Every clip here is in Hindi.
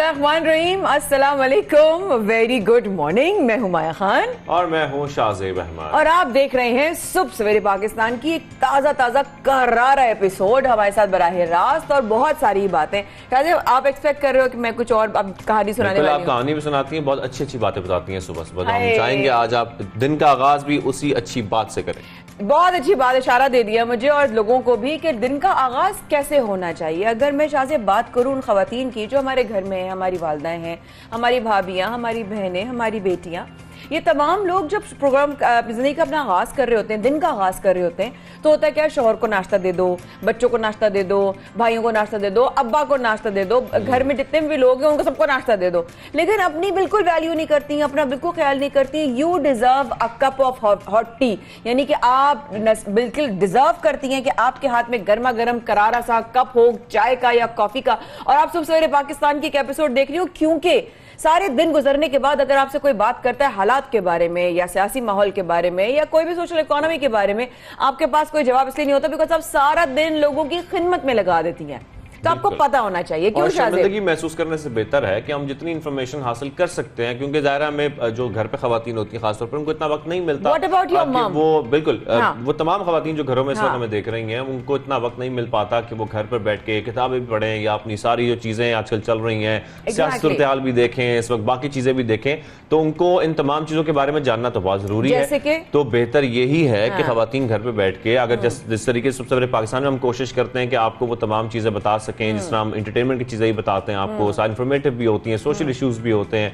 बिस्मिल्लाहिर्रहमानिर्रहीम, अस्सलाम वालेकुम, वेरी गुड मॉर्निंग। मैं हूं माया खान और मैं हूं शाहजेब अहमद और आप देख रहे हैं सुबह सवेरे पाकिस्तान की एक ताजा करारा एपिसोड। हमारे साथ बराह रास्त और बहुत सारी बातें। शाहजेब, आप एक्सपेक्ट कर रहे हो कि मैं कुछ और अब कहानी सुनाने वाली हूं? आप कहानी भी सुनाती हैं, बहुत अच्छी अच्छी बातें बताती हैं सुबह सुबह। हम चाहेंगे आज आप दिन का आगाज भी उसी अच्छी बात से करें। बहुत अच्छी बात, इशारा दे दिया मुझे और लोगों को भी कि दिन का आगाज कैसे होना चाहिए। अगर मैं शाह से बात करूं उन खवातीन की जो हमारे घर में हैं, हमारी वालदाएं हैं, हमारी भाभियां, हमारी बहनें, हमारी बेटियां, ये तमाम लोग जब प्रोग्राम जिंदगी का अपना आगाज कर रहे होते हैं, दिन का आगाज कर रहे होते हैं, तो होता है क्या, शौहर को नाश्ता दे दो, बच्चों को नाश्ता दे दो, भाइयों को नाश्ता दे दो, अब्बा को नाश्ता दे दो, घर में जितने भी लोग हैं उनको सबको नाश्ता दे दो। लेकिन अपनी बिल्कुल वैल्यू नहीं करती, अपना बिल्कुल ख्याल नहीं करती। You deserve a cup of hot T, यानी कि आप बिल्कुल डिजर्व करती हैं कि आपके हाथ में गर्मा गर्म करारा सा कप हो चाय का या कॉफी का। और आप सुबह सवेरे पाकिस्तान की एक एपिसोड देख रही हो, क्योंकि सारे दिन गुजरने के बाद अगर आपसे कोई बात करता है हालात के बारे में या सियासी माहौल के बारे में या कोई भी सोशल इकोनॉमी के बारे में, आपके पास कोई जवाब इसलिए नहीं होता बिकॉज आप सारा दिन लोगों की खिदमत में लगा देती हैं। तो आपको पता होना चाहिए क्यों शर्मिंदगी महसूस करने से बेहतर है कि हम जितनी इंफॉर्मेशन हासिल कर सकते हैं, क्योंकि ज़ाहिर में जो घर पे खवातीन होती हैं खासतौर पर उनको इतना वक्त नहीं मिलता। What about your mom? वो बिल्कुल वो तमाम खवातीन जो घरों में इस वक्त हमें देख रही हैं, उनको इतना वक्त नहीं मिल पाता कि वो घर पर बैठ के किताबें भी पढ़ें या अपनी सारी जो चीज़ें आजकल चल रही हैं, सियासी सूरत-ए-हाल भी देखें, इस वक्त बाकी चीज़ें भी देखें, तो उनको इन तमाम चीज़ों के बारे में जानना तो बहुत जरूरी है। तो बेहतर यही है कि खवातीन घर पर बैठ के, अगर जिस तरीके से सबसे पहले पाकिस्तान में हम कोशिश करते हैं कि आपको वो तमाम चीज़ें बता सकें, जिस तरह हम एंटरटेनमेंट की चीजें ही बताते हैं आपको, सारी इंफॉर्मेटिव भी होती हैं, सोशल इश्यूज भी होते हैं,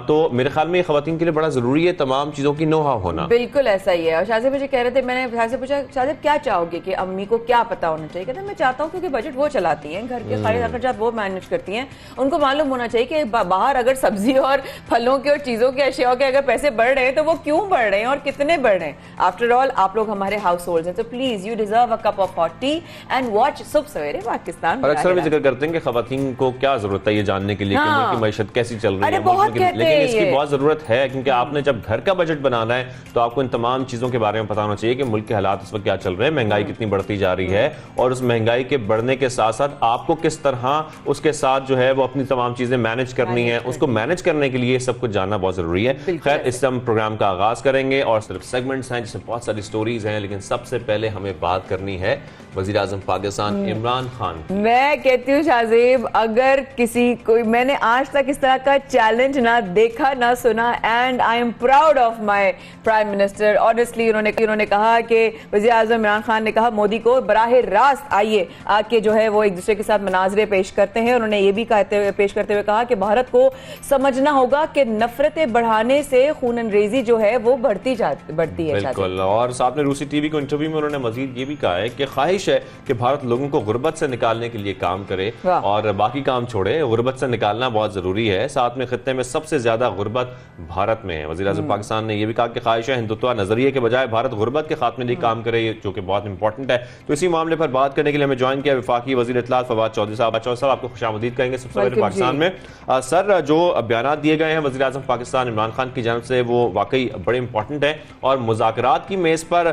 तो मेरे ख्याल में ये खवातीन के लिए बड़ा जरूरी है तमाम चीजों की नो-हाउ होना। बिल्कुल ऐसा ही है। और शाहजेब मुझे कह रहे थे, मैंने शाहजेब पूछा, शाहजेब क्या चाहोगे कि अम्मी को क्या पता होना चाहिए? कहते मैं चाहता हूँ क्योंकि बजट वो चलाती हैं, घर के खरीद अखराजात वो मैनेज करती हैं, उनको मालूम होना चाहिए कि बाहर अगर सब्जी और फलों के और चीजों के अशिया के अगर पैसे बढ़ रहे हैं तो वो क्यों बढ़ रहे हैं और कितने बढ़ रहे हैं। आफ्टर ऑल आप लोग हमारे हाउस होल्ड हैं, तो please you deserve a cup of hot T and watch सुबह सवेरे पाकिस्तान। अक्सर भी जिक्र करते हैं कि खवातीन को क्या जरूरत है ये जानने के लिए कि मुल्क की मईशत कैसी चल रही है, लेकिन इसकी बहुत जरूरत है, क्योंकि आपने जब घर का बजट बनाना है तो आपको इन तमाम चीजों के बारे में पता होना चाहिए कि मुल्क के हालात इस वक्त क्या चल रहे हैं, महंगाई कितनी बढ़ती जा रही है, और उस महंगाई के बढ़ने के साथ साथ आपको किस तरह उसके साथ जो है वो अपनी तमाम चीजें मैनेज करनी है। उसको मैनेज करने के लिए सब कुछ जानना बहुत जरूरी है। खैर, इससे हम प्रोग्राम का आगाज करेंगे और सिर्फ सेगमेंट्स हैं जिसमें बहुत सारी स्टोरीज हैं, लेकिन सबसे पहले हमें बात करनी है वजीर आजम पाकिस्तान इमरान खान। मैं कहती हूँ शाहजेब, अगर किसी कोई, मैंने आज तक इस तरह का चैलेंज ना देखा ना सुना, and I am proud of my prime minister. Honestly उन्होंने कहा कि वज़ीर आज़म इमरान खान ने कहा मोदी को बराह रास्त आइए आके जो है वो एक दूसरे के साथ मनाजरे पेश करते हैं। उन्होंने ये भी पेश करते हुए कहा कि भारत को समझना होगा कि नफरतें बढ़ाने से खून-अंरेज़ी जो है वो बढ़ती है। बिल्कुल। और साथ में रूसी टीवी को इंटरव्यू में उन्होंने मजीद ये भी कहा है कि ख्वाहिश है कि भारत लोगों को गुर्बत से निकालने के लिए काम करे और बाकी काम छोड़े, गुर्बत से निकालना बहुत जरूरी है। साथ में खित्ते में सबसे ज्यादा गुर्बत भारत में है। वज़ीर आज़म पाकिस्तान ने यह भी कहा कि ख्वाहिश है हिंदुत्व नजरिए के बजाय भारत गुर्बत के खात्मे लिए काम करे, जो कि बहुत इंपॉर्टेंट है। तो इसी मामले पर बात करने के लिए हमें ज्वाइन किया वफाकी वज़ीर इत्तलात फवाद चौधरी साहब। आपको खुशामदीद कहेंगे सबसे पहले पाकिस्तान में। सर, जो बयान दिए गए हैं वज़ीर आज़म पाकिस्तान इमरान खान की जानब से वो वाकई बड़े इंपॉर्टेंट है और मुज़ाकरात की मेज पर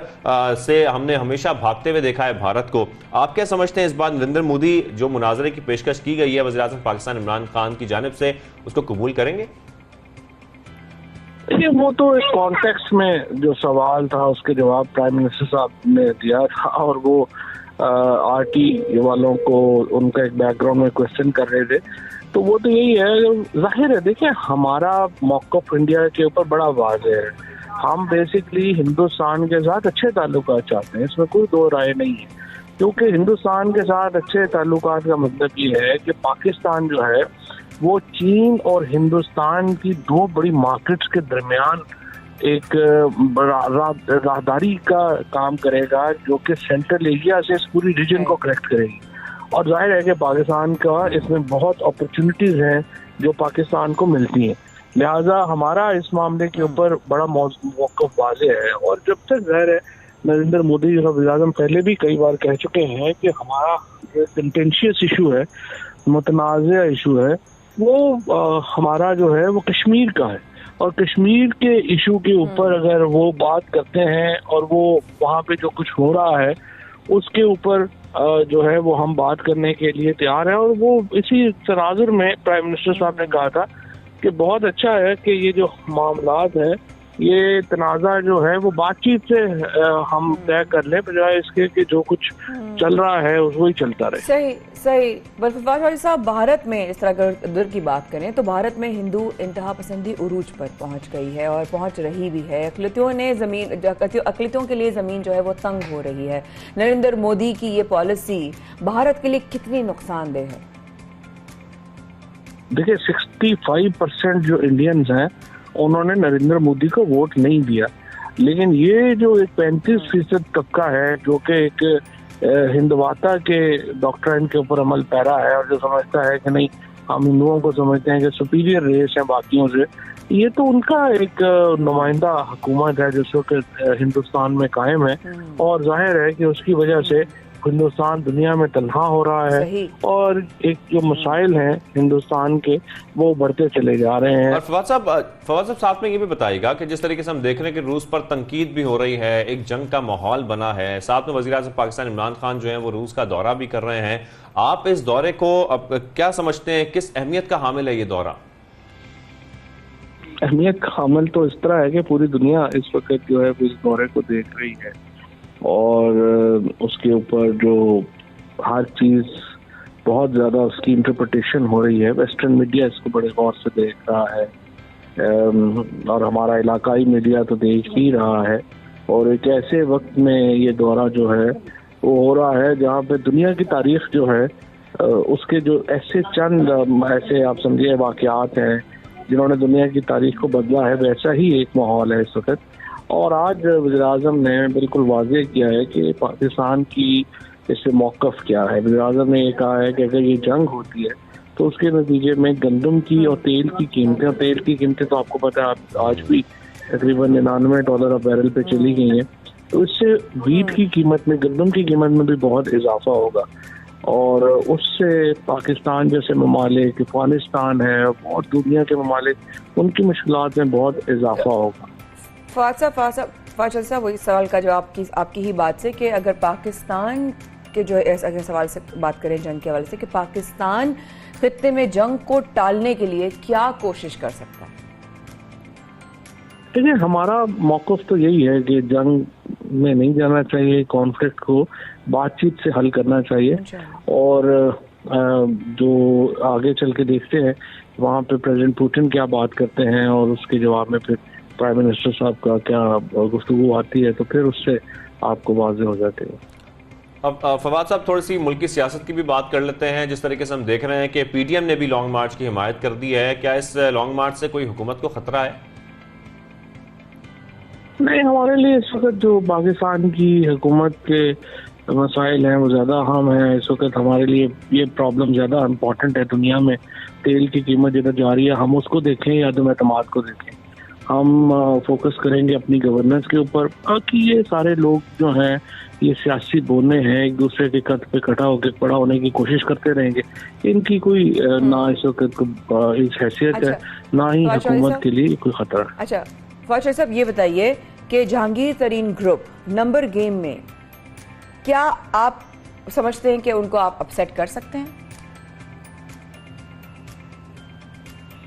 से हमने हमेशा भागते हुए देखा है भारत को। आप क्या समझते हैं इस बार नरेंद्र मोदी जो मुनाजरे की पेशकश की गई है वज़ीर आज़म पाकिस्तान इमरान खान की जानिब से, उसको कबूल करेंगे? वो तो एक कॉन्टेक्स्ट में जो सवाल था उसके जवाब प्राइम मिनिस्टर साहब ने दिया था, और वो आरटी वालों को उनका एक बैकग्राउंड में क्वेश्चन कर रहे थे, तो वो तो यही है। जाहिर है, देखिए हमारा मौक़िफ़ इंडिया के ऊपर बड़ा वाज़ेह है। हम बेसिकली हिंदुस्तान के साथ अच्छे ताल्लुकात चाहते हैं, इसमें कोई दो राय नहीं है, क्योंकि हिंदुस्तान के साथ अच्छे ताल्लुकात का मतलब ये है कि पाकिस्तान जो है वो चीन और हिंदुस्तान की दो बड़ी मार्केट्स के दरमियान एक राहदारी का काम करेगा, जो कि सेंट्रल एशिया से इस पूरी रीजन को कनेक्ट करेगी। और जाहिर है कि पाकिस्तान का इसमें बहुत अपॉर्चुनिटीज हैं जो पाकिस्तान को मिलती हैं, लिहाजा हमारा इस मामले के ऊपर बड़ा मौक़िफ़ वाज़ेह है। और जब तक जाहिर है नरेंद्र मोदी वज़ीर आज़म पहले भी कई बार कह चुके हैं कि हमारा कंटेंशियस इशू है, मुतनाज़ा इशू है, वो हमारा जो है वो कश्मीर का है, और कश्मीर के इशू के ऊपर अगर वो बात करते हैं और वो वहाँ पे जो कुछ हो रहा है उसके ऊपर जो है वो हम बात करने के लिए तैयार है। और वो इसी तनाजुर में प्राइम मिनिस्टर साहब ने कहा था कि बहुत अच्छा है कि ये जो मामलात है, ये तनाज़ा जो है वो बातचीत से हम तय कर लें, बजाय इसके कि जो कुछ चल रहा है वही चलता रहे। सही सही। बस फवाद चौधरी साहब, भारत में इस तरह अगर उधर की बात करें तो भारत में हिंदू इंतहा पसंदी उरूज पर पहुंच गई है और पहुंच रही भी है। अकलियतों के लिए ज़मीन जो है वो तंग हो रही है। नरेंद्र मोदी की ये पॉलिसी भारत के लिए कितनी नुकसानदेह है? देखिए 65% जो इंडियंस हैं उन्होंने नरेंद्र मोदी को वोट नहीं दिया, लेकिन ये जो एक 35% तबका है जो कि एक हिंदवाता के डॉक्ट्राइन के ऊपर अमल पैरा है और जो समझता है कि नहीं हम हिंदुओं को समझते हैं कि सुपीरियर रेस है बाकियों से, ये तो उनका एक नुमाइंदा हुकूमत है जो हिंदुस्तान में कायम है। और जाहिर है कि उसकी वजह से हिंदुस्तान दुनिया में तन्हा हो रहा है और एक जो मसाइल हैं हिंदुस्तान के वो बढ़ते चले जा रहे हैं। और फवाद साहब साथ में ये भी बताइएगा कि जिस तरीके से हम देख रहे हैं कि रूस पर तनकीद भी हो रही है, एक जंग का माहौल बना है, साथ में वज़ीर-ए-आज़म पाकिस्तान इमरान खान जो है वो रूस का दौरा भी कर रहे हैं, आप इस दौरे को अब क्या समझते हैं, किस अहमियत का हामिल है ये दौरा? अहमियत का हामिल तो इस तरह है कि पूरी दुनिया इस वक्त जो है इस दौरे को देख रही है और उसके ऊपर जो हर चीज़ बहुत ज़्यादा उसकी इंटरप्रिटेशन हो रही है। वेस्टर्न मीडिया इसको बड़े गौर से देख रहा है और हमारा इलाकाई मीडिया तो देख ही रहा है। और एक ऐसे वक्त में ये दौरा जो है वो हो रहा है जहाँ पे दुनिया की तारीख जो है उसके जो ऐसे चंद ऐसे आप समझिए वाक़यात हैं जिन्होंने दुनिया की तारीख को बदला है, वैसा ही एक माहौल है इस वक्त। और आज वज़ीर-ए-आज़म ने बिल्कुल वाज़ेह किया है कि पाकिस्तान की इससे मौक़िफ़ क्या है। वज़ीर-ए-आज़म ने ये कहा है कि अगर ये जंग होती है तो उसके नतीजे में गंदम की और तेल की कीमतें तो आपको पता है आज भी तकरीबन $99 बैरल पे चली गई हैं। तो इससे वीट की कीमत में, गंदम की कीमत में भी बहुत इजाफा होगा और उससे पाकिस्तान जैसे ममालिक, अफगानिस्तान है और दुनिया के ममालिक, उनकी मुश्किलात में बहुत इजाफा होगा। फवाद साहब वही सवाल का जवाब आपकी ही बात से कि अगर पाकिस्तान के जो अगर सवाल से बात करें जंग के हवाले से कि पाकिस्तान खित्ते में जंग को टालने के लिए क्या कोशिश कर सकता है? देखिए हमारा मौक़िफ़ तो यही है कि जंग में नहीं जाना चाहिए, कॉन्फ्लिक्ट को बातचीत से हल करना चाहिए। और जो आगे चल के देखते हैं वहाँ पे प्रेसिडेंट पुतिन क्या बात करते हैं और उसके जवाब में फिर प्राइम मिनिस्टर साहब का क्या गुफ्तगू आती है तो फिर उससे आपको वाज़ेह हो जाते हैं। अब फवाद साहब थोड़ी सी मुल्की सियासत की भी बात कर लेते हैं। जिस तरीके से हम देख रहे हैं कि पीडीएम ने भी लॉन्ग मार्च की हिमायत कर दी है, क्या इस लॉन्ग मार्च से कोई हुकूमत को खतरा है? नहीं, हमारे लिए इस वक्त जो पाकिस्तान की हुकूमत के मसाइल हैं वो ज़्यादा अहम हैं। इस वक्त हमारे लिए ये प्रॉब्लम ज़्यादा इम्पोर्टेंट है। दुनिया में तेल की कीमत जिधर जा रही है हम उसको देखें या अदम एतमाद को देखें। हम फोकस करेंगे अपनी गवर्नेंस के ऊपर। बाकी ये सारे लोग जो हैं ये सियासी बोने हैं, एक दूसरे के कद पे खड़ा होकर खड़ा होने की कोशिश करते रहेंगे। इनकी कोई ना इस वक्त इस हैसियत है ना ही हुकूमत के लिए कोई खतरा है। अच्छा फवाद चौधरी साहब, ये बताइए कि जहांगीर तरीन ग्रुप नंबर गेम में क्या आप समझते हैं कि उनको आप अपसेट कर सकते हैं?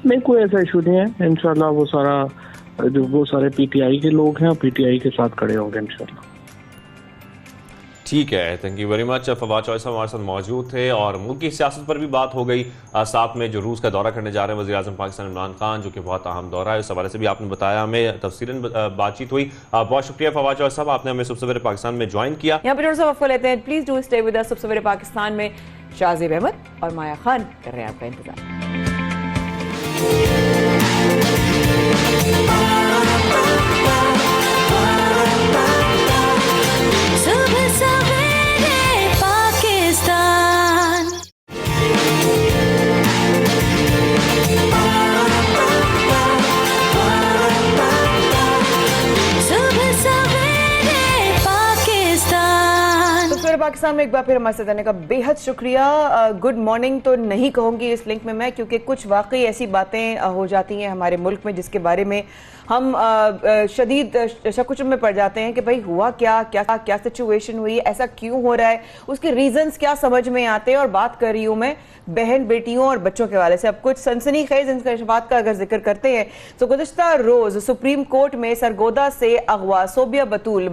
नहीं, कोई ऐसा इशू नहीं है। इंशाल्लाह वो सारे पीटीआई के लोग हैं, पीटीआई के साथ खड़े होंगे इंशाल्लाह। ठीक है, thank you very much. Fawad Chaudhry साहब हमारे साथ मौजूद थे और मुल्क की सियासत पर भी बात हो गई। साथ में जो रूस का दौरा करने जा रहे हैं वज़ीर-ए-आज़म पाकिस्तान इमरान खान, जो कि बहुत अहम दौरा है, उस हवाले से भी आपने बताया, हमें तफसीलन बातचीत हुई। बहुत शुक्रिया फवाद चौधरी साहब, आपने हमें सुबह सवेरे पाकिस्तान में ज्वाइन किया। यहाँ पर साहब आपको लेते हैं, please do stay with us. सुबह सवेरे पाकिस्तान में शाहज़ेब अहमद और माया खान कर रहे हैं आपका इंतजार। पाकिस्तान में एक बार फिर हमारे साथ आने का बेहद शुक्रिया। गुड मॉर्निंग तो नहीं कहूँगी इस लिंक में मैं, क्योंकि कुछ वाकई ऐसी बातें हो जाती हैं हमारे मुल्क में जिसके बारे में हम शदीद शकुचम में पड़ जाते हैं कि भाई हुआ क्या क्या क्या सिचुएशन हुई, ऐसा क्यों हो रहा है, उसके रीजंस क्या समझ में आते हैं। और बात कर रही हूँ मैं बहन बेटियों और बच्चों के वाले से। अब कुछ सनसनीखेज इंकशाफात का अगर जिक्र करते हैं तो गुज़िश्ता रोज सुप्रीम कोर्ट में सरगोदा से अगवा सोबिया बतूल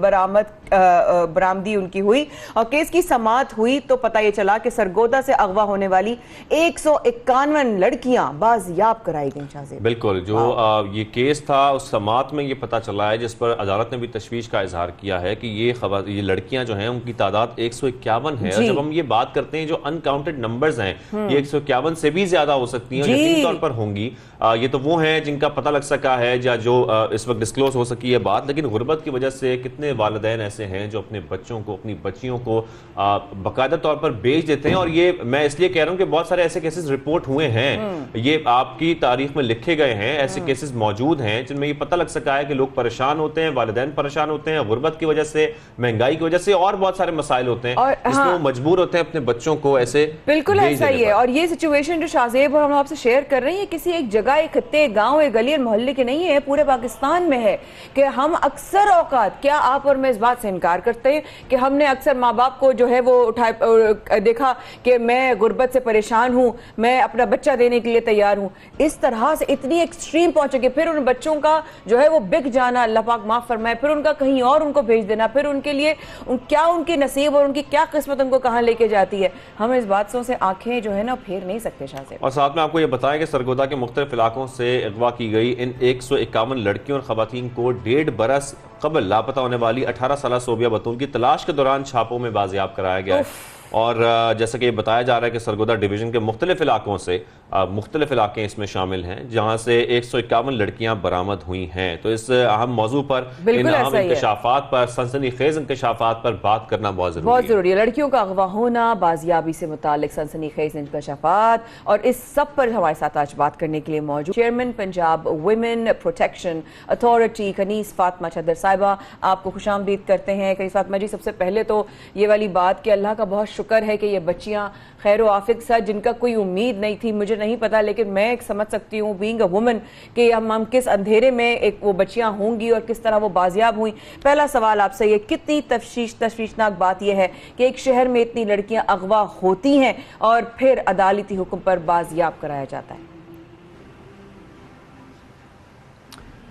बरामदी उनकी हुई और केस की समाअत हुई तो पता ये चला कि सरगोदा से अगवा होने वाली 151 लड़कियां बाजियाब कराई गई। शाहजेब बिल्कुल, जो ये केस था उस समाअत में ये पता चला है, जिस पर अदालत ने भी तशवीश का इजहार किया है कि ये लड़कियां जो हैं उनकी तादाद 151 है। और जब हम ये बात करते हैं जो अनकाउंटेड नंबर्स हैं ये 151 से भी ज्यादा हो सकती हैं, यकीनी तौर पर होंगी। ये तो वो हैं जिनका पता लग सका है या जो इस वक्त डिस्क्लोज हो सकी है बात। लेकिन गुर्बत की वजह से कितने वालिदैन ऐसे हैं जो अपने बच्चों को, अपनी बच्चियों को बाकायदा तौर पर बेच देते हैं। और ये मैं इसलिए कह रहा हूं कि बहुत सारे ऐसे केसेस रिपोर्ट हुए हैं, ये आपकी तारीख में लिखे गए हैं, ऐसे केसेस मौजूद हैं जिनमें ये पता लग सका है कि लोग परेशान होते हैं, वालिदैन परेशान होते हैं गुर्बत की वजह से, महंगाई की वजह से और बहुत सारे मसाइल होते हैं जिसमें वो मजबूर होते हैं अपने बच्चों को ऐसे। बिल्कुल ऐसा ही है। और ये सिचुएशन जो शाहजेब हम आपसे शेयर कर रहे हैं किसी एक जगह, एक खत्ते, गांव, एक गली और मोहल्ले की नहीं है, पूरे पाकिस्तान में है। कि हम अक्सर औकात, क्या आप और मैं इस बात से इनकार करते हैं कि हमने अक्सर माँ बाप को जो है वो उठाए देखा कि मैं गुर्बत से परेशान हूं, मैं अपना बच्चा देने के लिए तैयार हूं। इस तरह से इतनी एक्सट्रीम पहुंचे कि फिर उन बच्चों का जो है वो बिक जाना, अल्लाह पाक माफ फरमाए, फिर उनका कहीं और उनको भेज देना, फिर उनके लिए क्या उनकी नसीब और उनकी क्या किस्मत उनको कहां लेके जाती है। हम इस बातों से आंखें जो है ना फेर नहीं सकते शाहजेब। और साथ में आपको ये बताएं कि सरगोदा के मुख्तलिफ इलाकों से अगवा की गई इन 151 लड़कियों और खवातीन को 1.5 बरस कबल लापता होने वाली 18 साल सोबिया बतूल की तलाश के दौरान छापों में बाजियाब कराया गया है। और जैसा कि ये बताया जा रहा है कि सरगोदा डिवीजन के मुख्तलिफ इलाकों से मुख्तलिफ इलाके इसमें शामिल हैं जहां से 151 लड़कियां बरामद हुई हैं। तो इस अहम मौजू पर, इन अहम इंकशाफात पर, सनसनीखेज इंकशाफात पर बात करना बहुत जरूरी है। लड़कियों का अगवा होना, बाजियाबी से मुतालिक सनसनीखेज इंकशाफात, और इस सब पर हमारे साथ आज बात करने के लिए मौजूद chairman Punjab women protection authority Kaneez Fatima चदर साहिबा। आपको खुशामदीद करते हैं कनीस फातिमा जी। सबसे पहले तो ये वाली बात कि अल्लाह का बहुत शुक्र है कि ये बच्चियां खैर आफिक साथ, जिनका कोई उम्मीद नहीं थी, मुझे नहीं पता, लेकिन मैं एक समझ सकती हूँ बीइंग अ वुमन कि हम किस अंधेरे में एक वो बच्चियां होंगी और किस तरह वो बाजियाब हुई। पहला सवाल आपसे, ये कितनी तशवीशनाक बात यह है कि एक शहर में इतनी लड़कियां अगवा होती हैं और फिर अदालती हुक्म पर बाजियाब कराया जाता है।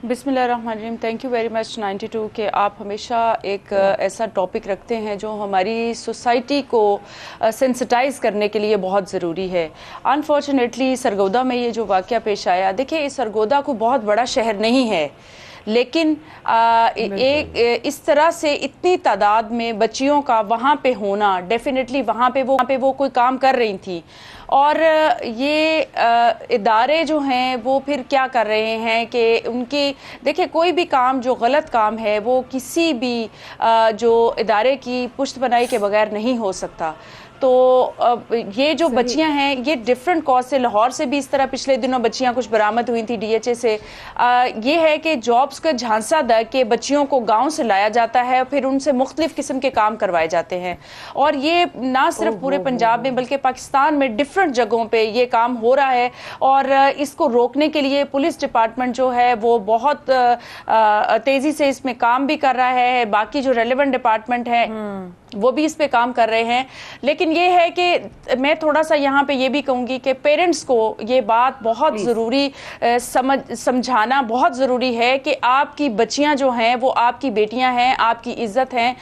बिस्मिल्लाहिर्रहमानिर्रहीम। थैंक यू वेरी मच 92 के आप हमेशा एक ऐसा टॉपिक रखते हैं जो हमारी सोसाइटी को सेंसिटाइज करने के लिए बहुत ज़रूरी है। अनफॉर्चुनेटली सरगोदा में ये जो वाक़या पेश आया, देखिए सरगोदा को बहुत बड़ा शहर नहीं है, लेकिन एक इस तरह से इतनी तादाद में बच्चियों का वहाँ पे होना, डेफिनेटली वहाँ पे वो कोई काम कर रही थी। और ये इदारे जो हैं वो फिर क्या कर रहे हैं कि उनकी, देखिए कोई भी काम जो गलत काम है वो किसी भी जो इदारे की पुष्ट बनाई के बगैर नहीं हो सकता। तो ये जो बच्चियां हैं ये डिफरेंट कॉज से, लाहौर से भी इस तरह पिछले दिनों बच्चियां कुछ बरामद हुई थी डीएचए से। ये है कि जॉब्स का झांसा दे के बच्चियों को गांव से लाया जाता है, फिर उनसे मुख्तलिफ किस्म के काम करवाए जाते हैं। और ये ना सिर्फ पूरे पंजाब में बल्कि पाकिस्तान में डिफरेंट जगहों पे ये काम हो रहा है। और इसको रोकने के लिए पुलिस डिपार्टमेंट जो है वो बहुत तेजी से इसमें काम भी कर रहा है, बाकी जो रेलेवेंट डिपार्टमेंट है वो भी इस पे काम कर रहे हैं। लेकिन ये है कि मैं थोड़ा सा यहाँ पे ये भी कहूँगी कि पेरेंट्स को ये बात बहुत ज़रूरी समझाना बहुत ज़रूरी है कि आपकी बच्चियाँ जो हैं वो आपकी बेटियाँ हैं, आपकी इज्जत हैं।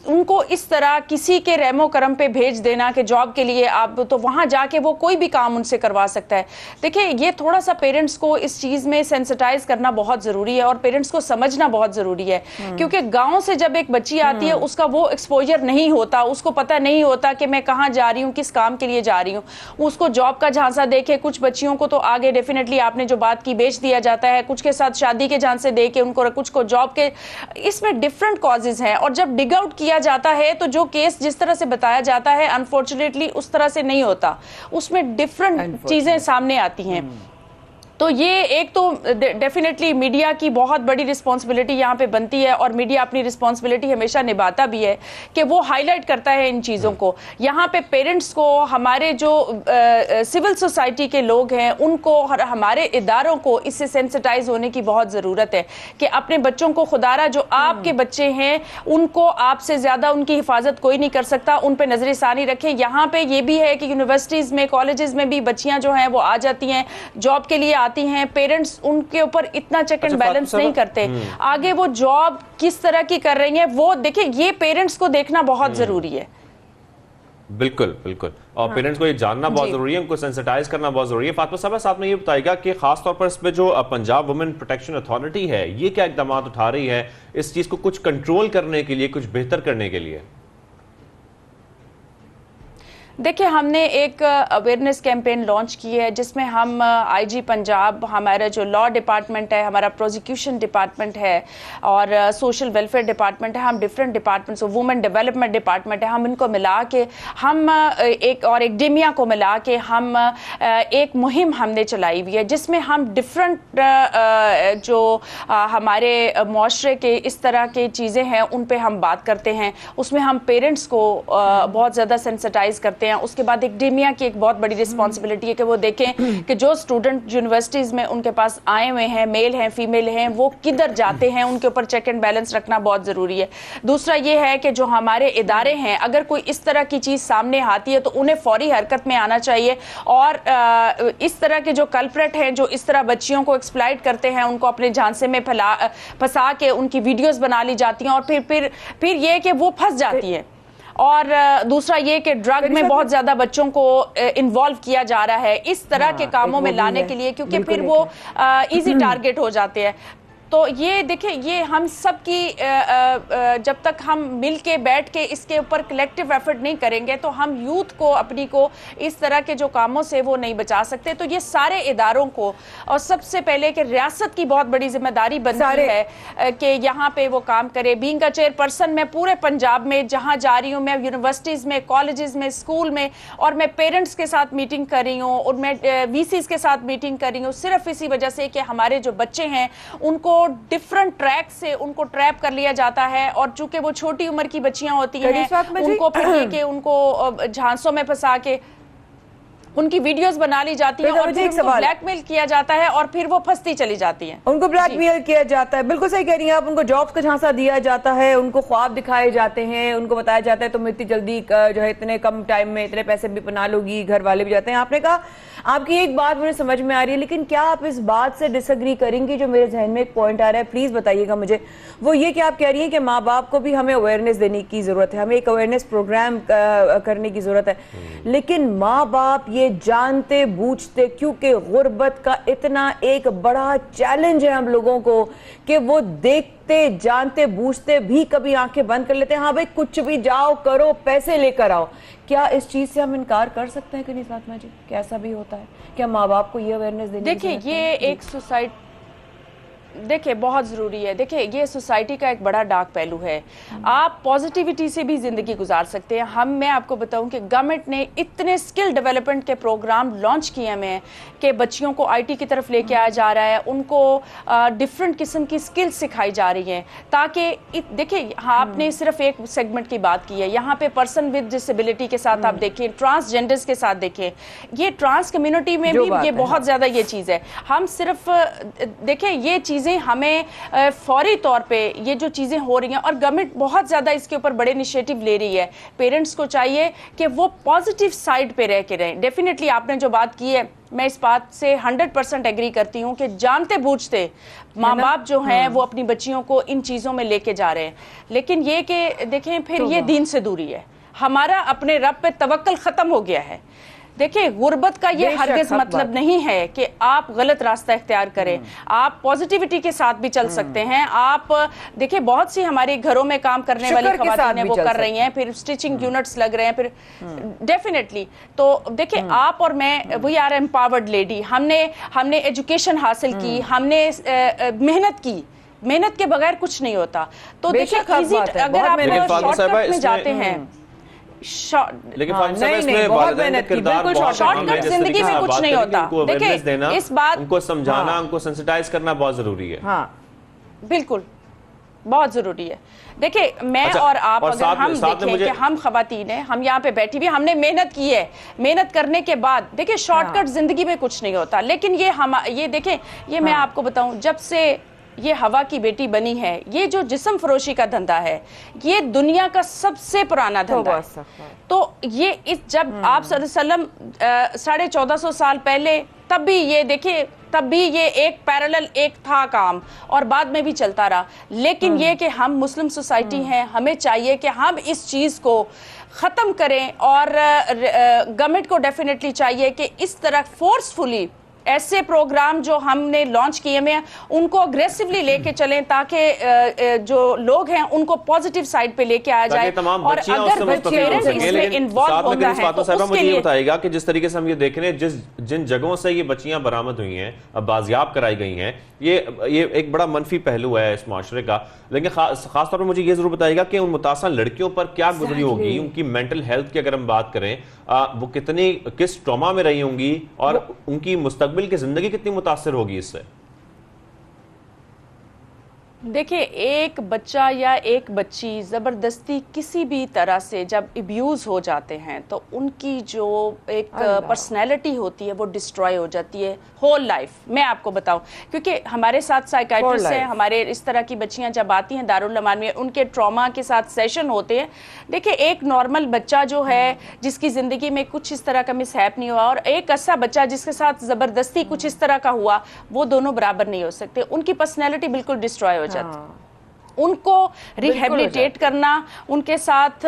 उनको इस तरह किसी के रहमो करम पे भेज देना कि जॉब के लिए आप, तो वहाँ जाके वो कोई भी काम उनसे करवा सकता है। देखिए ये थोड़ा सा पेरेंट्स को इस चीज़ में सेंसिटाइज करना बहुत ज़रूरी है और पेरेंट्स को समझना बहुत ज़रूरी है। क्योंकि गाँव से जब एक बच्ची आती है उसका वो एक्सपोजर नहीं होता, उसको पता नहीं होता कि मैं कहाँ जा रही हूँ, किस काम के लिए जा रही हूँ। उसको जॉब का झांसा देके, कुछ बच्चियों को तो आगे डेफिनेटली आपने जो बात की बेच दिया जाता है, कुछ के साथ शादी के झांसे देके उनको, कुछ को जॉब के, इसमें डिफरेंट कॉजेज हैं। और जब डिग आउट किया जाता है तो जो केस जिस तरह से बताया जाता है अनफॉर्चुनेटली उस तरह से नहीं होता, उसमें डिफरेंट चीजें सामने आती हैं। तो ये एक तो डेफिनेटली मीडिया की बहुत बड़ी रिस्पॉन्सिबिलिटी यहाँ पे बनती है, और मीडिया अपनी रिस्पॉन्सिबिलिटी हमेशा निभाता भी है कि वो हाईलाइट करता है इन चीज़ों को। यहाँ पे पेरेंट्स को, हमारे जो सिविल सोसाइटी के लोग हैं उनको और हमारे इदारों को इससे सेंसिटाइज होने की बहुत ज़रूरत है कि अपने बच्चों को, खुदारा जो आपके बच्चे हैं उनको आपसे ज़्यादा उनकी हिफाजत कोई नहीं कर सकता, उन पे नजरसानी रखें। यहाँ पे ये भी है कि यूनिवर्सिटीज़ में, कॉलेजेस में भी बच्चियाँ जो हैं वो आ जाती हैं, जॉब के लिए आती हैं, पेरेंट्स उनके ऊपर इतना चेक एंड बैलेंस नहीं करते, आगे वो जॉब किस तरह की कर रही हैं वो देखिए, ये पेरेंट्स को देखना बहुत जरूरी है। बिल्कुल बिल्कुल, और पेरेंट्स को ये जानना बहुत जरूरी है, उनको सेंसिटाइज करना बहुत जरूरी है। फातिमा साहब, आपने ये बताएगा कि खासतौर पर इस पे जो पंजाब वुमेन प्रोटेक्शन अथॉरिटी है, ये क्या इकदाम उठा रही है इस चीज को कुछ कंट्रोल करने के लिए, कुछ बेहतर करने के लिए? देखिए, हमने एक अवेयरनेस कैंपेन लॉन्च की है जिसमें हम आईजी पंजाब, हमारा जो लॉ डिपार्टमेंट है, हमारा प्रोसिक्यूशन डिपार्टमेंट है और सोशल वेलफेयर डिपार्टमेंट है, हम different departments, women development department है, हम इनको मिला के हम एक डेमिया को मिला के हम एक मुहिम हमने चलाई हुई है जिसमें हम डिफरेंट जो हमारे मुआशरे के इस तरह के चीज़ें हैं उन पे हम बात करते हैं। उसमें हम पेरेंट्स को बहुत ज़्यादा सेंसिटाइज करते हैं। उसके बाद एक डेमिया की एक बहुत बड़ी रिस्पॉन्सिबिलिटी है कि वो देखें कि जो स्टूडेंट यूनिवर्सिटीज़ में उनके पास आए हुए हैं, मेल हैं, फीमेल हैं, वो किधर जाते हैं, उनके ऊपर चेक एंड बैलेंस रखना बहुत ज़रूरी है। दूसरा ये है कि जो हमारे इदारे हैं, अगर कोई इस तरह की चीज़ सामने आती है तो उन्हें फौरी हरकत में आना चाहिए, और इस तरह के जो कल्प्रेट हैं, जो इस तरह बच्चियों को एक्सप्लॉइट करते हैं, उनको अपने झांसे में फंसा के उनकी वीडियोस बना ली जाती हैं, और फिर ये कि वो फंस जाती हैं। और दूसरा ये कि ड्रग में बहुत ज्यादा बच्चों को इन्वॉल्व किया जा रहा है इस तरह के कामों में लाने के लिए, क्योंकि फिर वो इजी टारगेट हो जाते हैं। तो ये देखिए, ये हम सब की जब तक हम मिल के बैठ के इसके ऊपर कलेक्टिव एफर्ट नहीं करेंगे तो हम यूथ को, अपनी को इस तरह के जो कामों से वो नहीं बचा सकते। तो ये सारे इदारों को, और सबसे पहले कि रियासत की बहुत बड़ी जिम्मेदारी बनती है कि यहाँ पे वो काम करे। बीइंग अ चेयरपर्सन, मैं पूरे पंजाब में जहाँ जा रही हूँ, मैं यूनिवर्सिटीज़ में, कॉलेजेस में, स्कूल में, और मैं पेरेंट्स के साथ मीटिंग कर रही हूँ और मैं वीसीज के साथ मीटिंग कर रही हूँ, सिर्फ इसी वजह से कि हमारे जो बच्चे हैं उनको डिफरेंट ट्रैक से उनको ट्रैप कर लिया जाता है, और चूंकि वो छोटी उम्र की बच्चियां होती हैं, उनको फिर के उनको झांसों में फंसा के उनकी वीडियोस बना ली जाती है और फिर उनको ब्लैकमेल किया जाता है और फिर वो फंसती चली जाती हैं। उनको ब्लैकमेल किया जाता है, बिल्कुल सही कह रही हैं आप। उनको जॉब्स का झांसा दिया जाता है, उनको ख्वाब दिखाए जाते हैं, उनको बताया जाता है तुम इतनी जल्दी जो है इतने कम टाइम में इतने पैसे भी बना लोगी, घर वाले भी जाते हैं। आपने कहा, आपकी एक बात मुझे समझ में आ रही है, लेकिन क्या आप इस बात से डिसएग्री करेंगी? जो मेरे जहन में एक पॉइंट आ रहा है, प्लीज बताइएगा मुझे। वो ये कि आप कह रही हैं कि माँ बाप को भी हमें अवेयरनेस देने की जरूरत है, हमें एक अवेयरनेस प्रोग्राम करने की जरूरत है, लेकिन माँ बाप ये जानते बूझते, क्योंकि गुर्बत का इतना एक बड़ा चैलेंज है हम लोगों को कि वो देखते जानते बूझते भी कभी आंखें बंद कर लेते हैं। हाँ भाई, कुछ भी जाओ करो, पैसे लेकर आओ। क्या इस चीज से हम इनकार कर सकते हैं कि नहीं फातिमा जी? कैसा भी होता है क्या माँ बाप को ये अवेयरनेस देनी? देखिए, ये एक सोसाइटी, देखिए बहुत ज़रूरी है। देखिए, ये सोसाइटी का एक बड़ा डार्क पहलू है। आप पॉजिटिविटी से भी ज़िंदगी गुजार सकते हैं। मैं आपको बताऊं कि गवर्नमेंट ने इतने स्किल डेवलपमेंट के प्रोग्राम लॉन्च किए हैं कि बच्चियों को आईटी की तरफ लेके आया जा रहा है, उनको डिफरेंट किस्म की स्किल्स सिखाई जा रही हैं, ताकि देखिए, हाँ, आपने सिर्फ एक सेगमेंट की बात की है, यहाँ पे पर्सन विद डिसेबिलिटी के साथ आप देखें, ट्रांसजेंडर्स के साथ देखें, ये ट्रांस कम्युनिटी में भी ये बहुत ज़्यादा ये चीज़ है। हम सिर्फ देखें, ये चीज़ हमें फौरी तौर पे ये जो चीजें हो रही हैं, और गवर्नमेंट बहुत ज्यादा इसके ऊपर बड़े इनिशिएटिव ले रही है। पेरेंट्स को चाहिए कि वो पॉजिटिव साइड पे रह के रहें। डेफिनेटली आपने जो बात की है, मैं इस बात से 100% एग्री करती हूँ कि जानते बूझते माँ बाप जो हैं वो अपनी बच्चियों को इन चीजों में लेके जा रहे हैं। लेकिन ये कि देखें, फिर ये दीन से दूरी है, हमारा अपने रब पे तवक्कल खत्म हो गया है। देखिए, गुर्बत का ये हरगिज़ मतलब नहीं है कि आप गलत रास्ता इख्तियार करें। आप पॉजिटिविटी के साथ भी चल सकते हैं। आप देखिए, बहुत सी हमारे घरों में काम करने वाली खवातीन हैं, वो कर रही हैं, फिर स्टिचिंग यूनिट्स लग रहे हैं, फिर डेफिनेटली। तो देखिए, आप और मैं, वी आर एम्पावर्ड लेडी। हमने एजुकेशन हासिल की, हमने मेहनत की, मेहनत के बगैर कुछ नहीं होता। तो देखिए, अगर आप शॉर्टकट में जाते हैं, लेकिन नहीं, बहुत मेहनत की, बिल्कुल शॉर्टकट जिंदगी में कुछ नहीं होता। देखिए इस बात उनको समझाना, उनको सेंसिटाइज करना बहुत जरूरी है। हाँ बिल्कुल बहुत जरूरी है। देखिए मैं और आप अगर हम देखें कि हम खवातीन हैं, हम यहाँ पे बैठी हुई, हमने मेहनत की है, मेहनत करने के बाद देखिए शॉर्टकट जिंदगी में कुछ नहीं होता। लेकिन ये देखें, ये मैं आपको बताऊं, जब से ये हवा की बेटी बनी है, ये जो जिस्म फरोशी का धंधा है, ये दुनिया का सबसे पुराना धंधा है। तो ये जब आप सल्लल्लाहु अलैहि वसल्लम 1450 साल पहले, तब भी ये देखिए, तब भी ये एक पैरेलल एक था काम, और बाद में भी चलता रहा। लेकिन ये कि हम मुस्लिम सोसाइटी हैं, हमें चाहिए कि हम इस चीज़ को ख़त्म करें, और गवर्नमेंट को डेफिनेटली चाहिए कि इस तरह फोर्सफुली ऐसे प्रोग्राम जो हमने लॉन्च किए हैं उनको अग्रेसिवली लेके चलें, ताकि जो लोग हैं उनको पॉजिटिव साइड पे लेके आया जाए। और अगर पेरेंट्स इसमें इन्वॉल्व होता है तो उसके लिए बताएगा कि जिस तरीके से हम ये देख रहे हैं, जिन जगहों से ये बच्चियां बरामद हुई हैं, अब बाजियाब कराई गई हैं, ये एक बड़ा मनफी पहलू है इस माशरे का। लेकिन खासतौर पर मुझे ये जरूर बताएगा कि उन मुतासर लड़कियों पर क्या गुजरी होगी, उनकी मेंटल हेल्थ की अगर हम बात करें, वो किस ट्रॉमा में रही होंगी, और उनकी मुस्तकबिल की जिंदगी कितनी मुतासर होगी इससे। देखिए एक बच्चा या एक बच्ची ज़बरदस्ती किसी भी तरह से जब अब्यूज़ हो जाते हैं तो उनकी जो एक पर्सनैलिटी होती है वो डिस्ट्रॉय हो जाती है होल लाइफ। मैं आपको बताऊं, क्योंकि हमारे साथ साइकाइट्रिस्ट हैं, हमारे इस तरह की बच्चियां जब आती हैं दारुल अमान में, उनके ट्रॉमा के साथ सेशन होते हैं। देखिए एक नॉर्मल बच्चा जो है जिसकी ज़िंदगी में कुछ इस तरह का मिसहैप नहीं हुआ, और एक ऐसा बच्चा जिसके साथ ज़बरदस्ती कुछ इस तरह का हुआ, वो दोनों बराबर नहीं हो सकते। उनकी पर्सनैलिटी बिल्कुल डिस्ट्रॉय हो जाती। उनको रिहेबिलिटेट करना, उनके साथ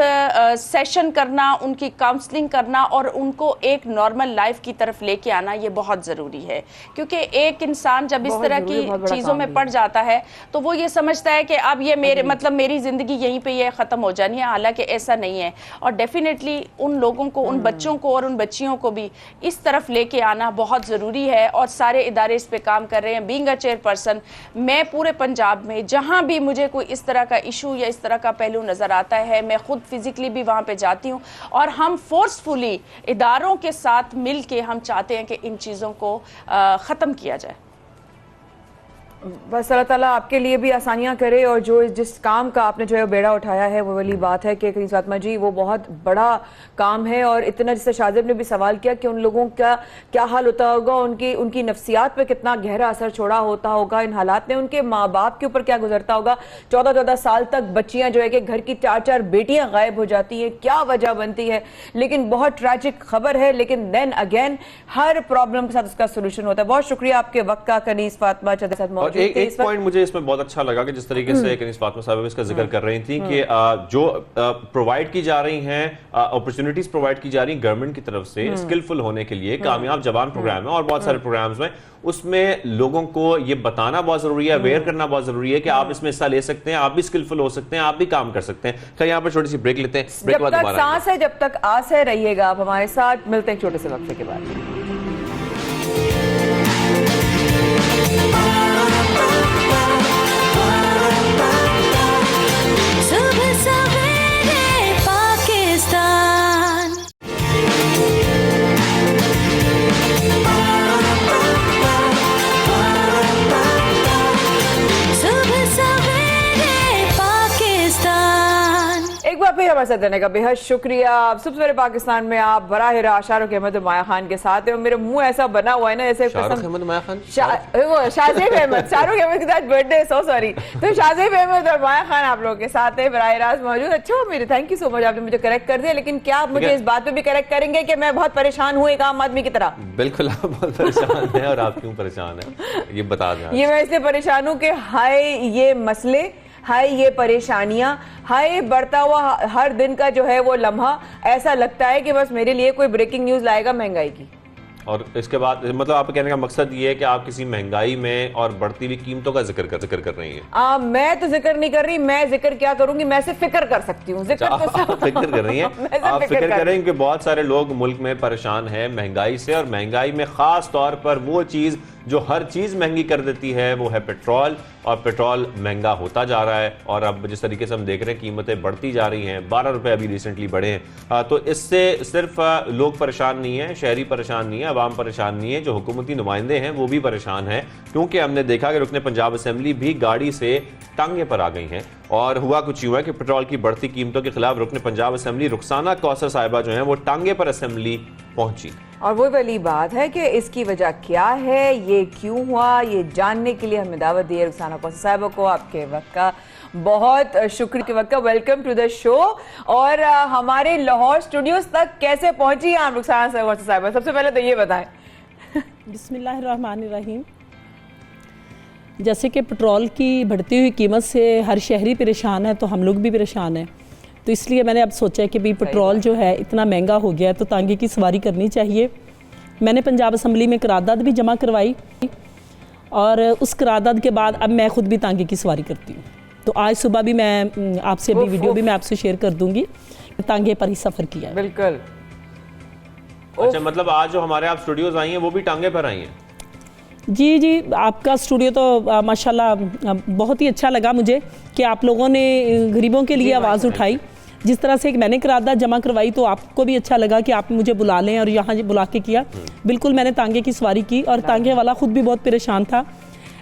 सेशन करना, उनकी काउंसलिंग करना, और उनको एक नॉर्मल लाइफ की तरफ लेके आना, ये बहुत ज़रूरी है। क्योंकि एक इंसान जब इस तरह की चीज़ों में पड़ जाता है तो वो ये समझता है कि अब ये मेरी ज़िंदगी यहीं पे ये ख़त्म हो जानी है, हालांकि ऐसा नहीं है। और डेफिनेटली उन लोगों को, उन बच्चों को और उन बच्चियों को भी इस तरफ लेके आना बहुत ज़रूरी है, और सारे इदारे इस पर काम कर रहे हैं। बीइंग अ चेयरपर्सन, मैं पूरे पंजाब में जहाँ भी मुझे कोई इस तरह का इशू या इस तरह का पहलू नजर आता है, मैं खुद फिजिकली भी वहां पे जाती हूं, और हम फोर्सफुली इदारों के साथ मिलके हम चाहते हैं कि इन चीज़ों को ख़त्म किया जाए। बस अल्लाह ताला आपके लिए भी आसानियां करे, और जो जिस काम का आपने जो है बेड़ा उठाया है वो वाली बात है कि कनीज़ फातिमा जी वो बहुत बड़ा काम है। और इतना, जिससे शाजिब ने भी सवाल किया कि उन लोगों का क्या हाल होता होगा, उनकी नफ्सियात पे कितना गहरा असर छोड़ा होता होगा इन हालात ने, उनके माँ बाप के ऊपर क्या गुजरता होगा। 14-14 साल तक बच्चियां जो है कि घर की 4-4 बेटियां गायब हो जाती हैं, क्या वजह बनती है। लेकिन बहुत ट्रैजिक खबर है, लेकिन देन अगेन हर प्रॉब्लम के साथ उसका सोल्यूशन होता है। बहुत शुक्रिया आपके वक्त का कनीज़ फातिमा चौधरी। एक पॉइंट मुझे इसमें बहुत अच्छा लगा कि जिस तरीके से कनीज़ फातिमा साहब इसका जिक्र कर रही थी कि जो प्रोवाइड की जा रही हैं अपॉर्चुनिटीज प्रोवाइड की जा रही गवर्नमेंट की तरफ से स्किलफुल होने के लिए, कामयाब जवान प्रोग्राम है और बहुत सारे प्रोग्राम्स में, उसमें लोगों को ये बताना बहुत जरूरी है, अवेयर करना बहुत जरूरी है कि आप इसमें हिस्सा ले सकते हैं, आप भी स्किलफुल हो सकते हैं, आप भी काम कर सकते हैं। खैर यहाँ पर छोटी सी ब्रेक लेते हैं, ब्रेक जब तक सांस है जब तक आस है, रहिएगा आप हमारे साथ। मिलते हैं छोटे से वक्फे के बाद। फिर हमारे साथ रहने का बेहद शुक्रिया। सुबह सवेरे पाकिस्तान में आप बराह रास्त शाहरुख अहमद और माया खान के साथ है, और मेरा मुंह ऐसा बना हुआ है ना जैसे शाहरुख अहमद माया खान, शाहजेब अहमद, शाहरुख अहमद के साथ बर्थडे, सो सॉरी। तो शाहजेब अहमद और माया खान आप लोगों के साथ है बराह रास्त मौजूद। अच्छा मेरे थैंक यू सो मच, आपने मुझे करेक्ट कर दिया। लेकिन क्या आप मुझे इस बात पे भी करेक्ट करेंगे कि मैं बहुत परेशान हूँ एक आम आदमी की तरह? बिल्कुल आप बहुत परेशान है, और आप क्यों परेशान है ये बता दें। ये मैं इसलिए परेशान हूँ कि हाय ये मसले, हाय ये परेशानियां, हाय बढ़ता हुआ हर दिन का जो है वो लम्हा, ऐसा लगता है कि बस मेरे लिए कोई ब्रेकिंग न्यूज लाएगा महंगाई की। और इसके बाद मतलब आप कहने का मकसद ये है कि आप किसी महंगाई में और बढ़ती हुई कीमतों का जिक्र कर रही हैं। मैं तो जिक्र नहीं कर रही, मैं जिक्र क्या करूंगी, मैं सिर्फ फिक्र कर सकती हूँ। जिक्र कर रही हैं आप, फिक्र कर रही हैं कि बहुत सारे लोग मुल्क में परेशान हैं महंगाई से, और महंगाई में खास तौर पर वो चीज जो हर चीज़ महंगी कर देती है वो है पेट्रोल, और पेट्रोल महंगा होता जा रहा है। और अब जिस तरीके से हम देख रहे हैं कीमतें बढ़ती जा रही हैं, 12 रुपए अभी रिसेंटली बढ़े हैं। तो इससे सिर्फ लोग परेशान नहीं है, शहरी परेशान नहीं है, अवाम परेशान नहीं है, जो हुकूमती नुमाइंदे हैं वो भी परेशान हैं, क्योंकि हमने देखा कि रुकने पंजाब असेंबली भी गाड़ी से टांगे पर आ गई हैं। और हुआ कुछ यूं है कि पेट्रोल की बढ़ती कीमतों के खिलाफ रुकने पंजाब असेंबली रुखसाना कौसर साहिबा जो हैं वो टांगे पर असेंबली पहुंची। और वो वाली बात है कि इसकी वजह क्या है, ये क्यों हुआ, ये जानने के लिए हमें दावत दी है रुखसाना कौसर साहिबा को। आपके वक्त का बहुत शुक्रिया, के वक्त का वेलकम टू द शो। और हमारे लाहौर स्टूडियोज तक कैसे पहुंची आप रुखसाना कौसर साहिबा, सबसे पहले तो ये बताएं। बिस्मिल्लाहिर्रहमानिर्रहीम। जैसे कि पेट्रोल की बढ़ती हुई कीमत से हर शहरी परेशान है, तो हम लोग भी परेशान हैं। तो इसलिए मैंने अब सोचा कि भाई पेट्रोल जो है इतना महंगा हो गया है तो तांगे की सवारी करनी चाहिए। मैंने पंजाब असम्बली में करारदाद भी जमा करवाई, और उस करारदाद के बाद अब मैं खुद भी तांगे की सवारी करती हूँ। तो आज सुबह भी मैं आपसे अभी वीडियो भी मैं आपसे शेयर कर दूंगी, तांगे पर ही सफ़र किया है। बिल्कुल। अच्छा, मतलब आज जो हमारे आप स्टूडियोज आई हैं वो भी टांगे पर आई हैं? जी जी, आपका स्टूडियो तो माशाल्लाह बहुत ही अच्छा लगा मुझे कि आप लोगों ने गरीबों के लिए आवाज़ उठाई। जिस तरह से एक मैंने करारदाद जमा करवाई तो आपको भी अच्छा लगा कि आप मुझे बुला लें और यहाँ बुला के किया। बिल्कुल, मैंने तांगे की सवारी की और तांगे वाला ख़ुद भी बहुत परेशान था,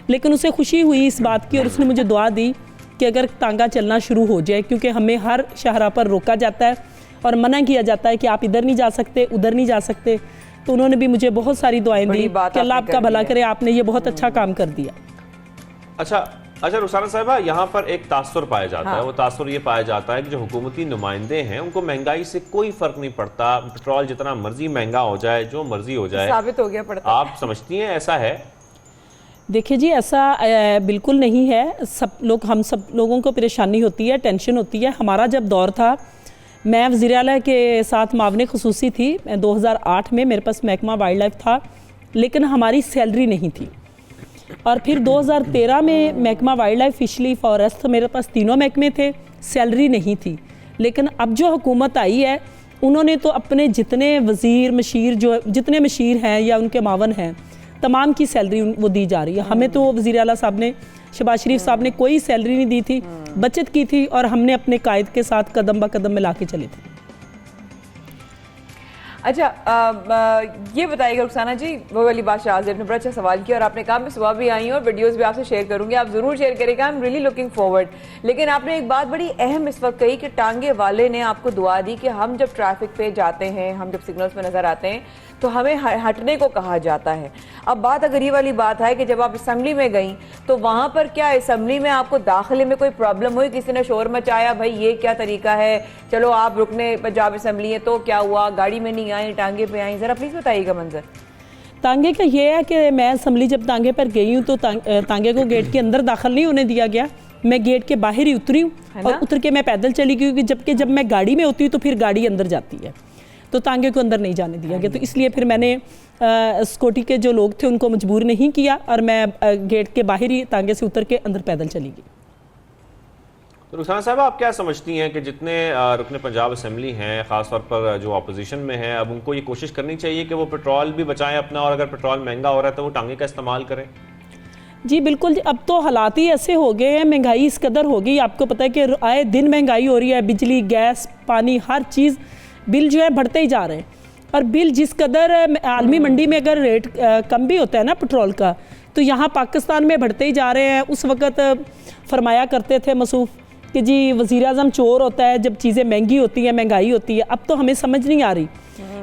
लेकिन उसे खुशी हुई इस बात की और उसने मुझे दुआ दी कि अगर तांगा चलना शुरू हो जाए, क्योंकि हमें हर शाहरा पर रोका जाता है और मना किया जाता है कि आप इधर नहीं जा सकते, उधर नहीं जा सकते। तो उन्होंने भी मुझे बहुत सारी दुआएं दी कि अल्लाह आपका भला करे, आपने ये बहुत अच्छा काम कर दिया। अच्छा रुखसाना साहिबा, यहाँ पर एक तासुर पाया जाता है। वो तासुर ये पाया जाता है कि जो हुकूमती नुमाइंदे हैं उनको महंगाई से कोई फर्क नहीं पड़ता, पेट्रोल जितना मर्जी महंगा हो जाए, जो मर्जी हो जाए, साबित हो गया पड़ता। आप समझती हैं ऐसा है? देखिए जी, ऐसा बिल्कुल नहीं है। हम सब लोगों को परेशानी होती है, टेंशन होती है। हमारा जब दौर था, मैं वज़ीर आला के साथ मावने ख़ुसूसी थी 2008 में, मेरे पास महकमा वाइल्ड लाइफ था, लेकिन हमारी सैलरी नहीं थी। और फिर 2013 में महकमा वाइल्ड लाइफ, फिशली, फॉरेस्ट, मेरे पास तीनों महकमे थे, सैलरी नहीं थी। लेकिन अब जो हुकूमत आई है उन्होंने तो अपने जितने वज़ीर मशीर जो जितने मशीर हैं या उनके मावन हैं, तमाम की सैलरी वो दी जा रही है। हमें तो वज़ीर आला साहब ने, शहबाज शरीफ साहब ने कोई सैलरी नहीं दी थी, बचत की थी और हमने अपने कायद के साथ कदम ब कदम मिला के चले थे। अच्छा, ये बताइएगा रुखसाना जी, वो वाली बात शाह ने बड़ा अच्छा सवाल किया और आपने कहा मैं सुबह भी आई हूँ और वीडियोस भी आपसे शेयर करूंगी, आप ज़रूर शेयर करेगा, I am really looking forward. लेकिन आपने एक बात बड़ी अहम इस वक्त कही कि टांगे वाले ने आपको दुआ दी कि हम जब ट्रैफिक पे जाते हैं, हम जब सिग्नल्स पे नज़र आते हैं तो हमें हटने को कहा जाता है। अब बात अगर ये वाली बात है कि जब आप असम्बली में गई तो वहाँ पर क्या असम्बली में आपको दाखिले में कोई प्रॉब्लम हुई, किसी ने शोर मचाया, भाई ये क्या तरीका है, चलो आप रुकने पंजाब असम्बली है तो क्या हुआ, गाड़ी में नहीं आई, टांगे पे आई, ज़रा प्लीज़ बताइएगा मंजर। तांगे का ये है कि मैं असम्बली जब तांगे पर गई हूँ तो तांगे को गेट के अंदर दाखिल नहीं होने दिया गया, मैं गेट के बाहर ही उतरी हूँ और उतर के मैं पैदल चली गई, क्योंकि जबकि जब मैं गाड़ी में होती हूँ तो फिर गाड़ी अंदर जाती है, तो तांगे को अंदर नहीं जाने दिया गया। तो इसलिए फिर मैंने सिक्योरिटी के जो लोग थे उनको मजबूर नहीं किया और मैं गेट के बाहर ही तांगे से उतर के अंदर पैदल चली गई। तो रुखसाना साहब, आप क्या समझती हैं कि जितने रुकने पंजाब असेंबली हैं, ख़ासतौर पर जो अपोजिशन में हैं, अब उनको ये कोशिश करनी चाहिए कि वो पेट्रोल भी बचाएं अपना, और अगर पेट्रोल महंगा हो रहा है तो वो टांगे का इस्तेमाल करें? जी बिल्कुल, अब तो हालात ही ऐसे हो गए हैं, महंगाई इस कदर हो गई, आपको पता है कि आए दिन महंगाई हो रही है, बिजली, गैस, पानी, हर चीज़ बिल जो है बढ़ते ही जा रहे हैं। और बिल जिस कदर आलमी मंडी में अगर रेट कम भी होता है ना पेट्रोल का, तो यहाँ पाकिस्तान में बढ़ते ही जा रहे हैं। उस वक़्त फरमाया करते थे मसूफ़ कि जी वज़ीर आज़म चोर होता है जब चीज़ें महंगी होती हैं, महंगाई होती है। अब तो हमें समझ नहीं आ रही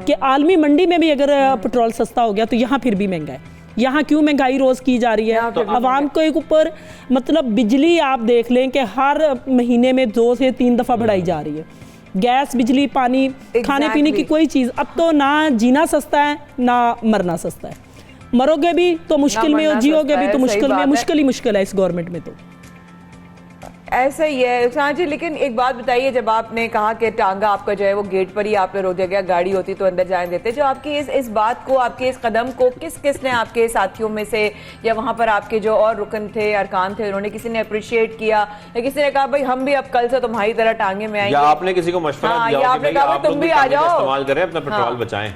कि आलमी मंडी में भी अगर पेट्रोल सस्ता हो गया तो यहाँ फिर भी महंगा है। यहाँ क्यों महंगाई रोज़ की जा रही है? तो आवाम को एक ऊपर, मतलब बिजली आप देख लें कि हर महीने में 2 से 3 दफ़ा बढ़ाई जा रही है, गैस, बिजली, पानी, खाने पीने की कोई चीज़। अब तो ना जीना सस्ता है ना मरना सस्ता है, मरोगे भी तो मुश्किल में हो, जियोगे भी तो मुश्किल में, मुश्किल ही मुश्किल है इस गवर्नमेंट में। तो ऐसा ही है रुखसाना जी। लेकिन एक बात बताइए, जब आपने कहा कि टांगा आपका जो है वो गेट पर ही आपने रोक दिया गया, गाड़ी होती तो अंदर जाने देते, जो आपकी इस बात को, आपके इस कदम को किस ने, आपके साथियों में से या वहाँ पर आपके जो और रुकन थे, अरकान थे, उन्होंने किसी ने अप्रिशिएट किया या किसी ने कहा भाई हम भी अब कल से तुम्हारी तरह टांगे में आएंगे, या आपने किसी को मशवरा दिया, या आपने कहा तुम भी आ जाओ, इस्तेमाल करें, अपना पेट्रोल बचाएं?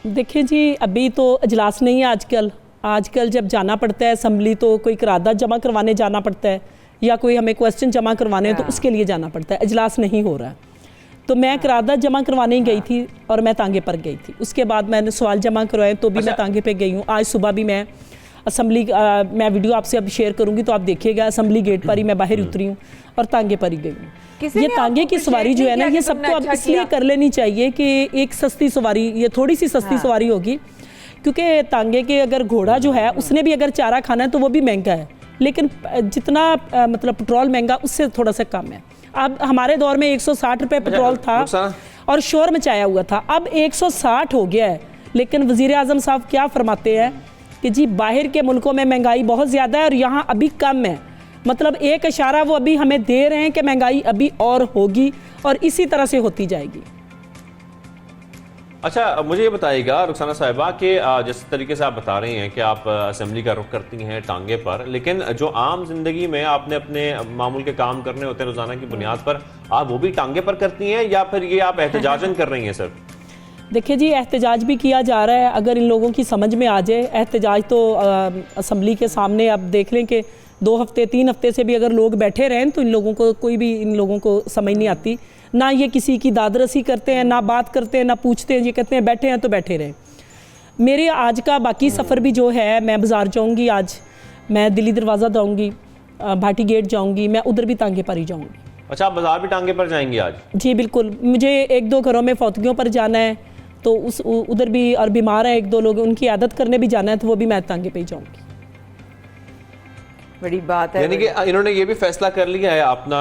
देखिए जी, अभी तो अजलास नहीं है आजकल, आजकल जब जाना पड़ता है असम्बली तो कोई करारदाद जमा करवाने जाना पड़ता है या कोई हमें क्वेश्चन जमा करवाने हैं तो उसके लिए जाना पड़ता है, इजलास नहीं हो रहा है। तो मैं करारदाद जमा करवाने ही गई थी और मैं तांगे पर गई थी। उसके बाद मैंने सवाल जमा करवाए तो भी मैं तांगे पे गई हूँ। आज सुबह भी मैं असम्बली मैं वीडियो आपसे अब शेयर करूँगी तो आप देखिएगा, असम्बली गेट पर ही मैं बाहर उतरी हूँ और तांगे पर ही गई हूँ। ये तांगे की सवारी जो है ना, ये सबको अब इसलिए कर लेनी चाहिए कि एक सस्ती सवारी, ये थोड़ी सी सस्ती सवारी होगी, क्योंकि तांगे के अगर घोड़ा जो है उसने भी अगर चारा खाना है तो वो भी महंगा है, लेकिन जितना मतलब पेट्रोल महंगा उससे थोड़ा सा कम है। अब हमारे दौर में 160 रुपये पेट्रोल था और शोर मचाया हुआ था, अब 160 हो गया है। लेकिन वज़ीर आज़म साहब क्या फरमाते हैं कि जी बाहर के मुल्कों में महंगाई बहुत ज़्यादा है और यहाँ अभी कम है, मतलब एक इशारा वो अभी हमें दे रहे हैं कि महंगाई अभी और होगी और इसी तरह से होती जाएगी। अच्छा, मुझे ये बताइएगा रुखसाना साहिबा कि जिस तरीके से आप बता रही हैं कि आप असेंबली का रुख करती हैं टांगे पर, लेकिन जो आम जिंदगी में आपने अपने मामूल के काम करने होते हैं रोजाना की बुनियाद पर, आप वो भी टांगे पर करती हैं या फिर ये आप एहतजाजन कर रही हैं सर? देखिए जी, एहतजाज भी किया जा रहा है, अगर इन लोगों की समझ में आ जाए। एहतजाज तो असम्बली के सामने आप देख लें कि 2 हफ्ते 3 हफ्ते से भी अगर लोग बैठे रहें तो इन लोगों को समझ नहीं आती, ना ये किसी की दादरसी करते हैं, ना बात करते हैं, ना पूछते हैं, ये कहते हैं बैठे हैं तो बैठे रहें। मेरे आज का बाकी सफ़र भी जो है, मैं बाज़ार जाऊँगी, आज मैं दिल्ली दरवाज़ा जाऊँगी, भाटी गेट जाऊँगी, मैं उधर भी तांगे पर ही जाऊँगी। अच्छा, आप बाज़ार भी टांगे पर जाएंगी आज? जी बिल्कुल, मुझे 1-2 घरों में फौतगियों पर जाना है तो उधर भी, और बीमार हैं 1-2 लोग, उनकी आदत करने भी जाना है तो वो भी मैं तांगे पे ही जाऊँगी। बड़ी बात है। यानी कि इन्होंने ये भी फैसला कर लिया है अपना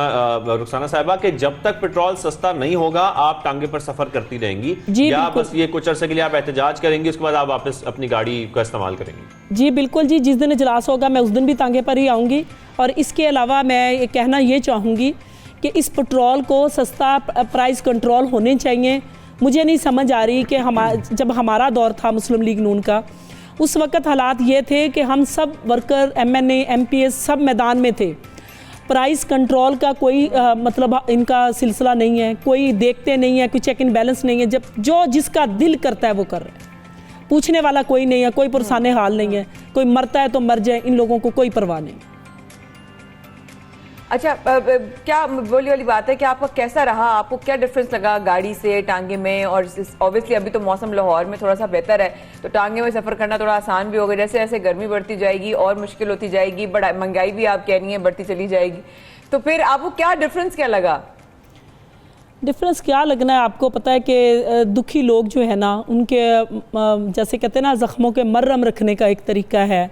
रुखसाना साहिबा कि जब तक पेट्रोल सस्ता नहीं होगा आप टांगे पर सफर करती रहेंगी, या बस ये कुछ अरसे के लिए आप एहतजाज करेंगी, उसके बाद आप वापस अपनी गाड़ी का इस्तेमाल करेंगी? जी बिल्कुल जी, जिस दिन इजलास होगा मैं उस दिन भी तांगे पर ही आऊँगी। और इसके अलावा मैं कहना ये चाहूँगी कि इस पेट्रोल को सस्ता प्राइस कंट्रोल होने चाहिए। मुझे नहीं समझ आ रही कि जब हमारा दौर था मुस्लिम लीग नून का, उस वक़्त हालात ये थे कि हम सब वर्कर MNA MPS सब मैदान में थे, प्राइस कंट्रोल का कोई मतलब इनका सिलसिला नहीं है, कोई देखते नहीं है, कोई चेक इन बैलेंस नहीं है, जब जो जिसका दिल करता है वो कर रहे हैं, पूछने वाला कोई नहीं है, कोई पुरसाने हाल नहीं है, कोई मरता है तो मर जाए, इन लोगों को कोई परवाह नहीं। अच्छा, क्या बोली वाली बात है कि आपका कैसा रहा, आपको क्या डिफरेंस लगा गाड़ी से टांगे में? और ऑब्वियसली अभी तो मौसम लाहौर में थोड़ा सा बेहतर है तो टांगे में सफ़र करना थोड़ा आसान भी होगा, जैसे जैसे गर्मी बढ़ती जाएगी और मुश्किल होती जाएगी, बड़ा महंगाई भी आप कह रही हैं बढ़ती चली जाएगी, तो फिर आपको क्या डिफरेंस क्या लगा? डिफरेंस क्या लगना है, आपको पता है कि दुखी लोग जो है ना, उनके जैसे कहते हैं ना, ज़ख्मों के मरहम रखने का एक तरीका है।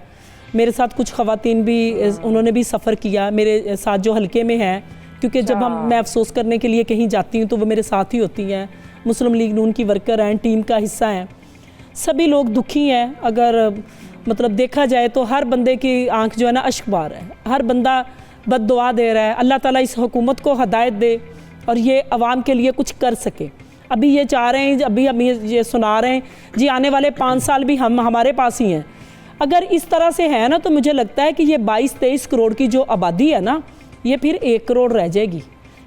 मेरे साथ कुछ ख़वातीन भी, उन्होंने भी सफ़र किया मेरे साथ जो हल्के में हैं, क्योंकि जब मैं अफसोस करने के लिए कहीं जाती हूँ तो वो मेरे साथ ही होती हैं, मुस्लिम लीग नून की वर्कर हैं, टीम का हिस्सा हैं, सभी लोग दुखी हैं। अगर मतलब देखा जाए तो हर बंदे की आंख जो है ना अश्कबार है, हर बंदा बद्दुआ दे रहा है, अल्लाह ताला इस हुकूमत को हदायत दे और ये अवाम के लिए कुछ कर सके। अभी ये चाह रहे हैं, अभी हम ये सुना रहे हैं जी आने वाले 5 साल भी हमारे पास ही हैं। अगर इस तरह से है ना तो मुझे लगता है कि ये 22-23 करोड़ की जो आबादी है ना, ये फिर 1 करोड़ रह जाएगी,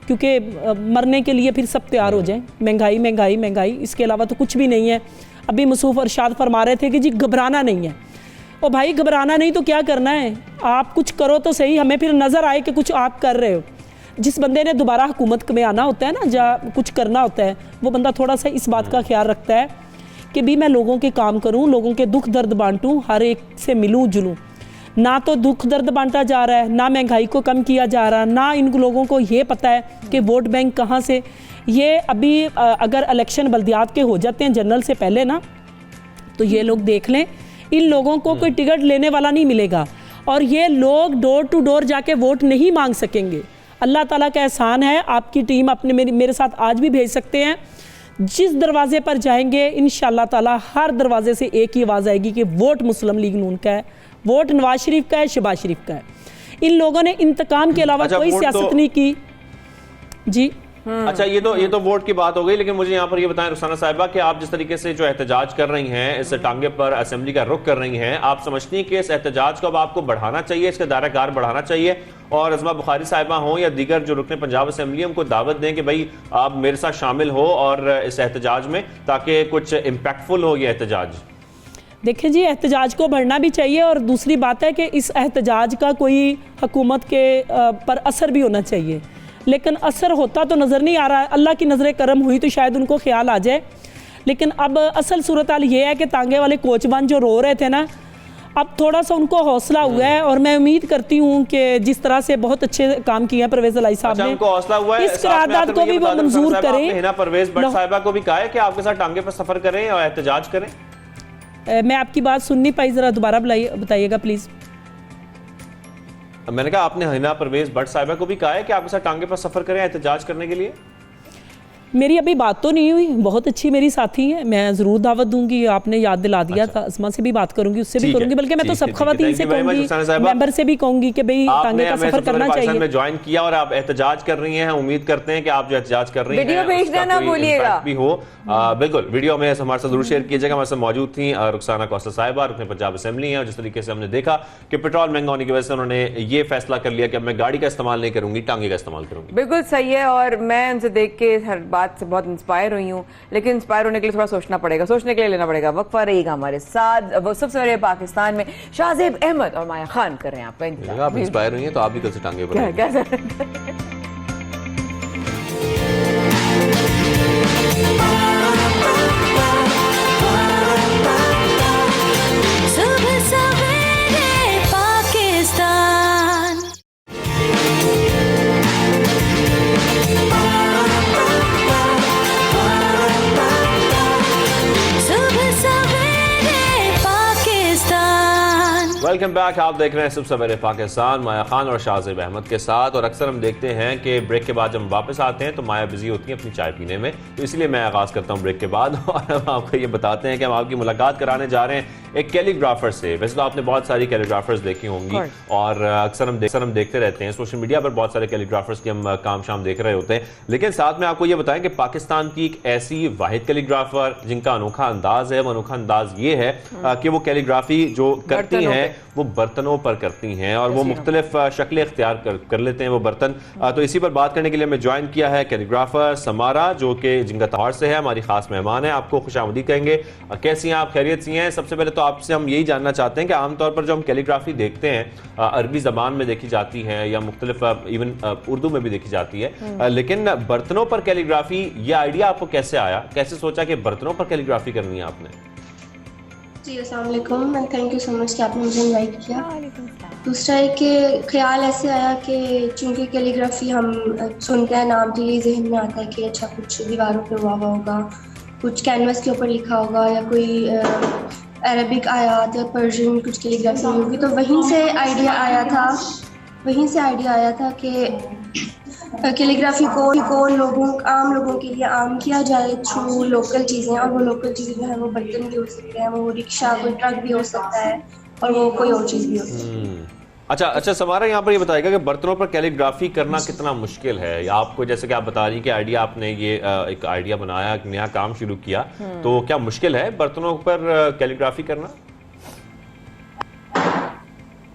क्योंकि मरने के लिए फिर सब तैयार हो जाएं। महंगाई महंगाई महंगाई, इसके अलावा तो कुछ भी नहीं है। अभी मसूफ़ अरशाद फरमा रहे थे कि जी घबराना नहीं है। और भाई घबराना नहीं तो क्या करना है, आप कुछ करो तो सही, हमें फिर नज़र आए कि कुछ आप कर रहे हो। जिस बंदे ने दोबारा हुकूमत में आना होता है ना, जहाँ कुछ करना होता है, वो बंदा थोड़ा सा इस बात का ख्याल रखता है कि भी मैं लोगों के काम करूं, लोगों के दुख दर्द बांटूं, हर एक से मिलूं जुलूं। ना तो दुख दर्द बांटा जा रहा है, ना महंगाई को कम किया जा रहा, ना इन लोगों को ये पता है कि वोट बैंक कहाँ से। ये अभी अगर इलेक्शन बल्दियात के हो जाते हैं जनरल से पहले ना, तो ये लोग देख लें, इन लोगों को कोई टिकट लेने वाला नहीं मिलेगा और ये लोग डोर टू डोर जाके वोट नहीं मांग सकेंगे। अल्लाह ताला का एहसान है, आपकी टीम अपने मेरे साथ आज भी भेज सकते हैं। जिस दरवाजे पर जाएंगे इंशाअल्लाह ताला हर दरवाजे से एक ही आवाज़ आएगी कि वोट मुस्लिम लीग नून का है, वोट नवाज शरीफ का है, शहबाज शरीफ का है। इन लोगों ने इंतकाम के अलावा कोई सियासत नहीं की जी। अच्छा, ये तो वोट की बात हो गई, लेकिन मुझे यहाँ पर ये बताएं रुखसाना साहिबा कि आप जिस तरीके से जो एहतजाज कर रही हैं, इस टांगे पर असेंबली का रुख कर रही हैं, आप समझती हैं कि इस एहतजाज को अब आपको बढ़ाना चाहिए, इसका दायरा कार बढ़ाना चाहिए और अज़मा बुखारी साहिबा हों या दीगर जो रुकने पंजाब असेंबली उनको दावत दें कि भाई आप मेरे साथ शामिल हो और इस एहतजाज में, ताकि कुछ इम्पैक्टफुल हो ये एहतजाज? देखिए जी, एहतजाज को बढ़ना भी चाहिए और दूसरी बात है कि इस एहतजाज का कोई हुकूमत के पर असर भी होना चाहिए, लेकिन असर होता तो नज़र नहीं आ रहा है। अल्लाह की नज़र करम हुई तो शायद उनको ख्याल आ जाए, लेकिन अब असल सूरत हाल ये है कि तांगे वाले कोचवान जो रो रहे थे ना, अब थोड़ा सा उनको हौसला हुआ है और मैं उम्मीद करती हूँ कि जिस तरह से बहुत अच्छे काम किए हैं परवेज़ इलाही साहब ने, उनको हौसला हुआ है, इस करारदाद को भी वो मंजूर करें। हिना परवेज भट्ट साहिबा को भी कहा है कि आपके साथ टांगे पर सफर करें और एहतजाज करें। मैं आपकी बात सुन नहीं पाई, ज़रा दोबारा बताइएगा प्लीज़। मैंने कहा आपने हिना परवेज भट्ट साहिबा को भी कहा है कि आपके साथ टांगे पर सफर करें एहतजाज करने के लिए। मेरी अभी बात तो नहीं हुई, बहुत अच्छी मेरी साथी है, मैं ज़रूर दावत दूंगी। आपने याद दिला दिया था, अस्मा से भी बात करूंगी, उससे भी करूंगी, बल्कि मैं तो सब खवातीन से कहूंगी, मेंबर से भी कहूंगी कि भाई टांगे का सफर करना चाहिए। में ज्वाइन किया और आप एहतजाज कर रही हैं, उम्मीद करते हैं कि आप जो एहतजाज कर रही हैं वीडियो भेजना ना भूलिएगा भी हो। बिल्कुल, वीडियो में हमारे साथ जरूर शेयर कीजिएगा। हमारे साथ मौजूद थी रुखसाना कोस्टा साहिबा, रुकन पंजाब असेंबली है, और जिस तरीके से हमने देखा कि पेट्रोल महंगा होने की वजह से उन्होंने ये फैसला कर लिया कि अब मैं गाड़ी का इस्तेमाल नहीं करूंगी, टांगे का इस्तेमाल करूंगी। बिल्कुल सही है, और मैं उनसे देख के हर बात से बहुत इंस्पायर हुई हूँ, लेकिन इंस्पायर होने के लिए थोड़ा सोचना पड़ेगा, सोचने के लिए लेना पड़ेगा। वक्फा रहेगा हमारे साथ, वो सबसे पहले पाकिस्तान में शाहजेब अहमद और माया खान कर रहे हैं आपका इंतजार। आप इंस्पायर हुई हैं तो आप भी कल से टांगे पर वेलकम बैक। आप देख रहे हैं सुबह सवेरे पाकिस्तान, माया खान और शाहजेब अहमद के साथ। और अक्सर हम देखते हैं कि ब्रेक के बाद जब हम वापस आते हैं तो माया बिजी होती हैं अपनी चाय पीने में, तो इसलिए मैं आगाज़ करता हूं ब्रेक के बाद। और हम आपको ये बताते हैं कि हम आपकी मुलाकात कराने जा रहे हैं एक कैलीग्राफर से। वैसे तो आपने बहुत सारी कैलीग्राफर्स देखी होंगी और अक्सर हम देखते रहते हैं सोशल मीडिया पर, बहुत सारे कैलीग्राफर्स की हम काम शाम देख रहे होते हैं। लेकिन साथ में आपको ये बताएं कि पाकिस्तान की एक ऐसी वाहिद कैलीग्राफर जिनका अनोखा अंदाज है, वो अनोखा अंदाज ये है कि वो कैलीग्राफी जो करती हैं वो बर्तनों पर करती हैं और वो मुख्तलिफ शक्लें इख्तियार कर लेते हैं वो बर्तन। तो इसी पर बात करने के लिए हमें ज्वाइन किया है कैलीग्राफर समारा, जो कि जिंगा तहार से है, हमारी खास मेहमान है। आपको खुशामदीद कहेंगे। कैसी हैं आप, खैरियत सी हैं? सबसे पहले तो आपसे हम यही जानना चाहते हैं कि आमतौर पर जो हम कैलीग्राफी देखते हैं अरबी ज़बान में देखी जाती है या मुख्तलिफ इवन उर्दू में भी देखी जाती है, लेकिन बर्तनों पर कैलीग्राफी, ये आइडिया आपको कैसे आया, कैसे सोचा कि बर्तनों पर कैलीग्राफी करनी है आपने? जी अस्सलाम वालेकुम and thank you so much कि आपने मुझे इनवाइट किया। दूसरा एक कि ख्याल ऐसे आया कि चूँकि कैलीग्राफी हम सुनते हैं नाम, तो ये जहन में आता है कि अच्छा कुछ दीवारों पे हुआ होगा, कुछ कैनवस के ऊपर लिखा होगा या कोई अरबिक आयात या पर्शियन कुछ कैलीग्राफी होगी। तो वहीं से आइडिया आया था कि कैलीग्राफी को आम लोगों के लिए आम किया जाए थ्रू लोकल चीज़ें, और वो लोकल चीज़ें जो है वो बर्तन भी हो सकते हैं, वो रिक्शा, कोई ट्रक भी हो सकता है, और वो कोई और चीज़ भी हो सकती है। अच्छा समारा, यहाँ पर ये बताएगा कि बर्तनों पर कैलीग्राफी करना कितना मुश्किल है। आपको जैसे कि आप बता रही कि आइडिया, आपने ये एक आइडिया बनाया, एक नया काम शुरू किया, तो क्या मुश्किल है बर्तनों पर कैलीग्राफी करना?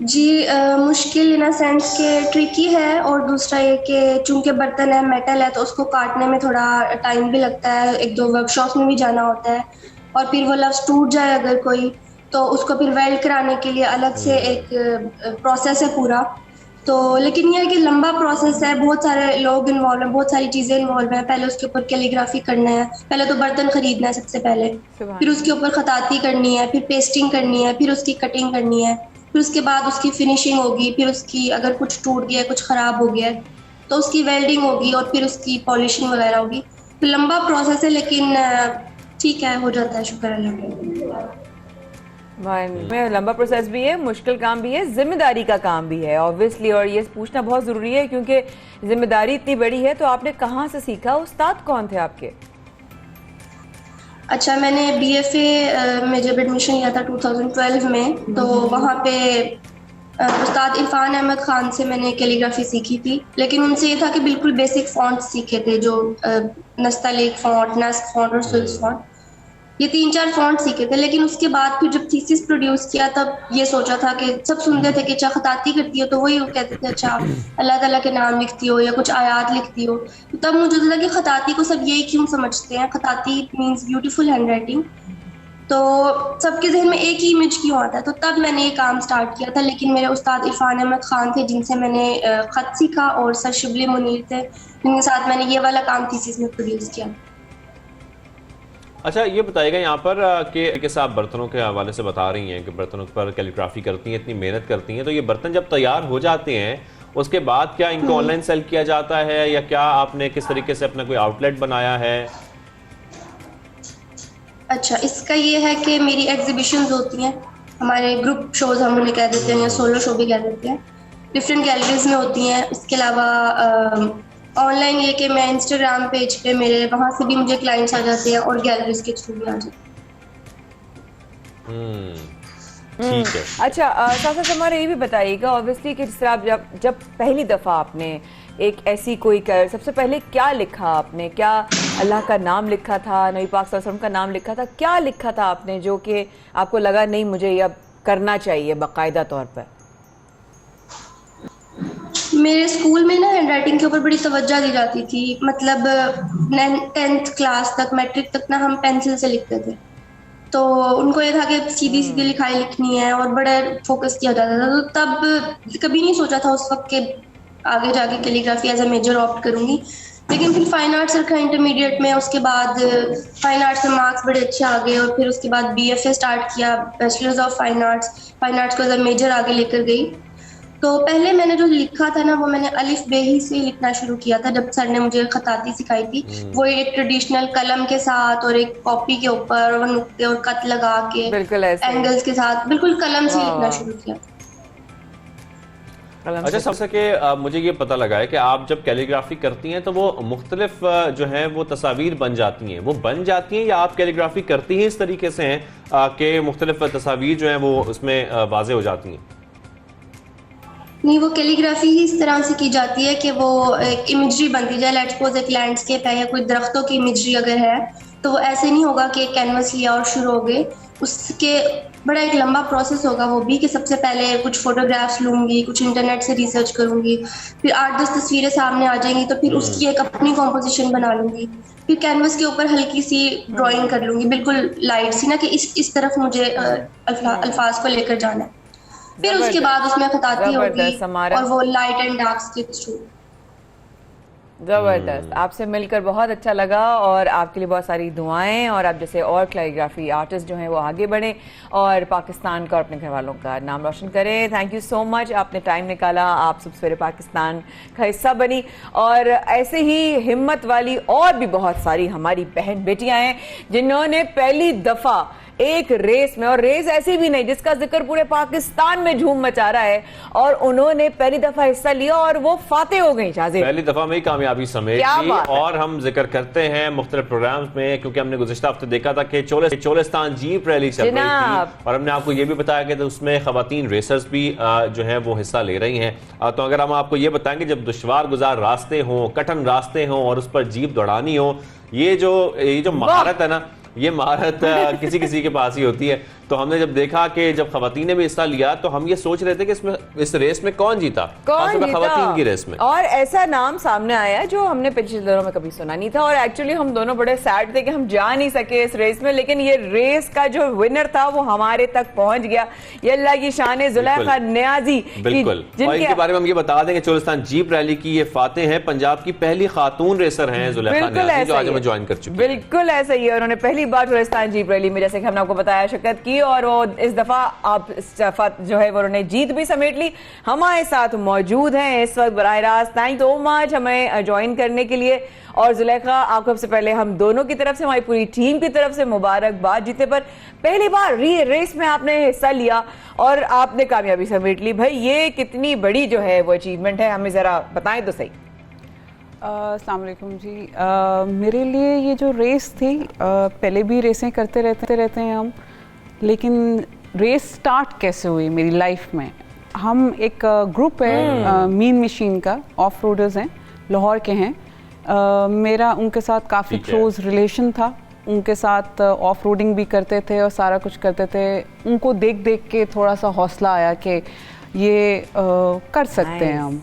जी मुश्किल इन अ सेंस के ट्रिकी है, और दूसरा ये कि चूंकि बर्तन है, मेटल है, तो उसको काटने में थोड़ा टाइम भी लगता है, एक दो वर्कशॉप में भी जाना होता है, और फिर वो लफ्ज़ टूट जाए अगर कोई, तो उसको फिर वेल्ड कराने के लिए अलग से एक प्रोसेस है पूरा। तो लेकिन ये है कि लंबा प्रोसेस है, बहुत सारे लोग इन्वॉल्व हैं, बहुत सारी चीज़ें इन्वॉल्व हैं। पहले उसके ऊपर कैलीग्राफी करना है, पहले तो बर्तन खरीदना है सबसे पहले, फिर उसके ऊपर खताती करनी है, फिर पेस्टिंग करनी है, फिर उसकी कटिंग करनी है, फिर उसके बाद उसकी फिनिशिंग होगी, फिर उसकी अगर कुछ टूट गया, कुछ ख़राब हो गया तो उसकी वेल्डिंग होगी, और फिर उसकी पॉलिशिंग वगैरह होगी। तो लंबा प्रोसेस है, लेकिन ठीक है, हो जाता है, शुक्र अल्लाह में। लंबा प्रोसेस भी है, मुश्किल काम भी है, जिम्मेदारी का काम भी है ऑब्वियसली, और ये पूछना बहुत ज़रूरी है क्योंकि जिम्मेदारी इतनी बड़ी है। तो आपने कहाँ से सीखा, उस्ताद कौन थे आपके? अच्छा, मैंने BFA में जब एडमिशन लिया था 2012 में, तो वहाँ पे उस्ताद इरफान अहमद खान से मैंने कैलीग्राफी सीखी थी। लेकिन उनसे ये था कि बिल्कुल बेसिक फॉन्ट सीखे थे, जो नस्तलिक फॉन्ट, नस्क फॉन्ट और स्विफ्ट फॉन्ट, ये 3-4 फॉन्ट सीखे थे। लेकिन उसके बाद फिर जब थीसिस प्रोड्यूस किया, तब ये सोचा था कि सब सुनते थे कि अच्छा खताती करती हो, तो वही वो कहते थे अच्छा अल्लाह ताला के नाम लिखती हो या कुछ आयात लिखती हो। तो तब मुझे लगा कि खताती को सब यही क्यों समझते हैं, खताती मीन्स ब्यूटीफुल हैंड राइटिंग। तो सबके जहन में एक ही इमेज क्यों आता है, तो तब मैंने ये काम स्टार्ट किया था। लेकिन मेरे उस्ताद इरफान अहमद खान थे जिनसे मैंने ख़त सीखा, और सर शिबली मुनीर थे जिनके साथ मैंने ये वाला काम थीसिस में प्रोड्यूस किया। अच्छा, ये बताइएगा यहाँ पर कि कैसे आप बर्तनों के हवाले से बता रही हैं कि बर्तनों पर कैलीग्राफी करती हैं, इतनी मेहनत करती हैं, तो ये बर्तन जब तैयार हो जाते हैं उसके बाद क्या इनको ऑनलाइन सेल किया जाता है, या क्या आपने किस तरीके से अपना कोई आउटलेट बनाया है? अच्छा, इसका ये है कि मेरी एग्जीबिशंस होती हैं, हमारे ग्रुप शोज हम उन्हें कह देते हैं या सोलो शो भी कह देते हैं, डिफरेंट गैलरीज में होती हैं। उसके अलावा ऑनलाइन ये कि मैं इंस्टाग्राम पेज पे मेरे वहाँ से भी मुझे क्लाइंट्स आ जाते हैं और गैलरीज के थ्रू भी आ जाते हैं। ठीक है। अच्छा सासा हमारे ये भी बताइएगा, ऑब्वियसली कि जिस तरह आप जब पहली दफ़ा आपने एक ऐसी कोई सबसे पहले क्या लिखा आपने? क्या अल्लाह का नाम लिखा था, नबी पाक सल्लल्लाहु अलैहि वसल्लम का नाम लिखा था, क्या लिखा था आपने जो कि आपको लगा नहीं मुझे ये अब करना चाहिए बाकायदा तौर पर? मेरे स्कूल में ना हैंडराइटिंग के ऊपर बड़ी तवज्जो दी जाती थी, मतलब 10th क्लास तक, मैट्रिक तक ना हम पेंसिल से लिखते थे, तो उनको ये था कि सीधी सीधी लिखाई लिखनी है और बड़ा फोकस किया जाता था। तो तब कभी नहीं सोचा था उस वक्त के आगे जाके calligraphy as a major opt करूंगी। लेकिन फिर फाइन आर्ट्स रखा इंटरमीडिएट में, उसके बाद फाइन आर्ट्स में मार्क्स बड़े अच्छे आ गए और फिर उसके बाद BFA स्टार्ट किया, बैचलर्स ऑफ फाइन आर्ट्स को एज अ मेजर आगे लेकर गई। तो पहले मैंने जो लिखा था ना वो मैंने अलिफ बे ही से लिखना शुरू किया था जब सर ने मुझे खताती सिखाई थी। वो एक ट्रेडिशनल कलम के साथ और एक कॉपी के ऊपर और नुक्ते और कट लगा के एंगल्स के साथ बिल्कुल कलम से लिखना शुरू किया था। अच्छा, सबसे के मुझे ये पता लगा है कि आप जब कैलीग्राफी करती हैं तो वो मुख्तलिफ जो है वो तस्वीर बन जाती हैं, वो बन जाती हैं या आप कैलीग्राफी करती हैं इस तरीके से हैं कि मुख्तलिफ तस्वीर जो हैं वो उसमें वाज़े हो जाती हैं? नहीं, वो कैलीग्राफी ही इस तरह से की जाती है कि वो एक इमेजरी बनती जाए। लेट्स सपोज एक लैंडस्केप है या कोई दरख्तों की इमेजरी अगर है तो वो ऐसे नहीं होगा कि कैनवस लिया और शुरू हो गए, उसके बड़ा एक लंबा प्रोसेस होगा वो भी, कि सबसे पहले कुछ फोटोग्राफ्स लूंगी, कुछ इंटरनेट से रिसर्च करूंगी, फिर 8-10 तस्वीरें सामने आ जाएंगी तो फिर उसकी एक अपनी कॉम्पोजिशन बना लूंगी, फिर कैनवस के ऊपर हल्की सी ड्राइंग कर लूंगी, बिल्कुल लाइट सी ना, कि इस तरफ मुझे अल्फाज को लेकर जाना है। फिर उसके बाद उसमें खताती होगी और वो लाइट एंड डार्क के थ्रू। जबरदस्त, आपसे मिलकर बहुत अच्छा लगा और आपके लिए बहुत सारी दुआएं, और आप जैसे और कैलीग्राफी आर्टिस्ट जो हैं वो आगे बढ़ें और पाकिस्तान का और अपने घर वालों का नाम रोशन करें। थैंक यू सो मच, आपने टाइम निकाला, आप सब सवेरे पाकिस्तान का हिस्सा बनी। और ऐसे ही हिम्मत वाली और भी बहुत सारी हमारी बहन बेटियां हैं जिन्होंने पहली दफा एक रेस में, और रेस ऐसी भी नहीं जिसका जिक्र पूरे पाकिस्तान में झूम मचा रहा है, और उन्होंने पहली दफा हिस्सा लिया और वो फातेह हो गई। पहली दफा में ही कामयाबी समेट ली। और हम जिक्र करते हैं मुख्तलिफ प्रोग्राम्स में, क्योंकि हमने गुज़िश्ता हफ्ते देखा था कि चोलिस्तान जीप रैली चल रही थी, और हमने आपको ये भी बताया कि उसमें खवातीन रेसर्स भी जो है वो हिस्सा ले रही हैं। तो अगर हम आपको ये बताएंगे, जब दुश्वार गुजार रास्ते हों, कठिन रास्ते हों और उस पर जीप दौड़ानी हो, ये जो महारत है ना, ये महारत किसी किसी के पास ही होती है। तो हमने जब देखा कि जब खवातीन ने भी हिस्सा लिया तो हम ये सोच रहे थे कि इस रेस में कौन जीता, खवातीन की रेस में, और ऐसा नाम सामने आया जो हमने पिछले दिनों में कभी सुना नहीं था। और एक्चुअली हम दोनों बड़े सैड थे कि हम जा नहीं सके इस रेस में, लेकिन ये रेस का जो विनर था वो हमारे तक पहुंच गया। ये अल्लाह की शान है, जुलेखा नियाजी। बिल्कुल, और इनके बारे में हम ये बता देंगे, चोलिस्तान जीप रैली की ये फातेह हैं, पंजाब की पहली खातून रेसर हैं जुलेखा नियाजी, जो आज हमें ज्वाइन कर चुकी है। बिल्कुल ऐसा ही है, उन्होंने पहली बार चोलिस्तान जीप रैली में, जैसे कि हमने आपको बताया, शिरकत की, और वो इस दफा आप जो है वो उन्होंने जीत भी समेट ली। हमारे साथ मौजूद हैं इस वक्त बराह रास्त। थैंक यू सो मच हमें ज्वाइन करने के लिए। और जुलेखा, आपको सबसे पहले हम दोनों की तरफ से, हमारी पूरी टीम की तरफ से मुबारकबाद जीते पर। पहली बार रेस में आपने हिस्सा लिया और आपने कामयाबी समेट ली। भाई ये कितनी बड़ी जो है वो अचीवमेंट है, हमें जरा बताएं तो सही। अस्सलाम वालेकुम जी। मेरे लिए ये जो रेस थी, पहले भी रेसें करते रहते हैं हम, लेकिन रेस स्टार्ट कैसे हुई मेरी लाइफ में, हम एक ग्रुप है मीन मशीन का, ऑफ रोडर्स हैं, लाहौर के हैं। मेरा उनके साथ काफ़ी क्लोज रिलेशन था, उनके साथ ऑफ रोडिंग भी करते थे और सारा कुछ करते थे। उनको देख के थोड़ा सा हौसला आया कि ये कर सकते हैं हम।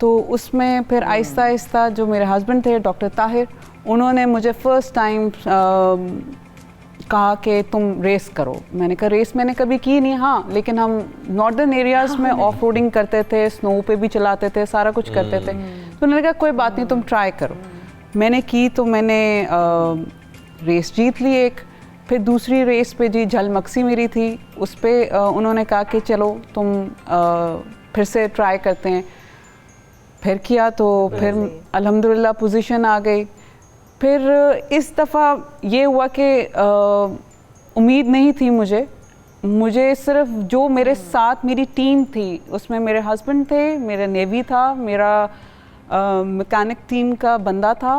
तो उसमें फिर आहिस्ता आहिस्ता जो मेरे हस्बैंड थे डॉक्टर ताहिर, उन्होंने मुझे फर्स्ट टाइम कहा कि तुम रेस करो। मैंने कहा रेस मैंने कभी की नहीं, हाँ लेकिन हम नॉर्दर्न एरियाज़ में ऑफ रोडिंग करते थे, स्नो पे भी चलाते थे, सारा कुछ करते थे। तो उन्होंने कहा कोई बात नहीं, तुम ट्राई करो। मैंने की तो मैंने रेस जीत ली एक। फिर दूसरी रेस पे जी झलमक्सी मेरी थी, उस पर उन्होंने कहा कि चलो तुम फिर से ट्राई करते हैं। फिर किया तो फिर अल्हम्दुलिल्लाह पोजीशन आ गई। फिर इस दफ़ा ये हुआ कि उम्मीद नहीं थी मुझे सिर्फ जो मेरे साथ मेरी टीम थी, उसमें मेरे हस्बैंड थे, मेरा नेवी था, मेरा मैकेनिक टीम का बंदा था।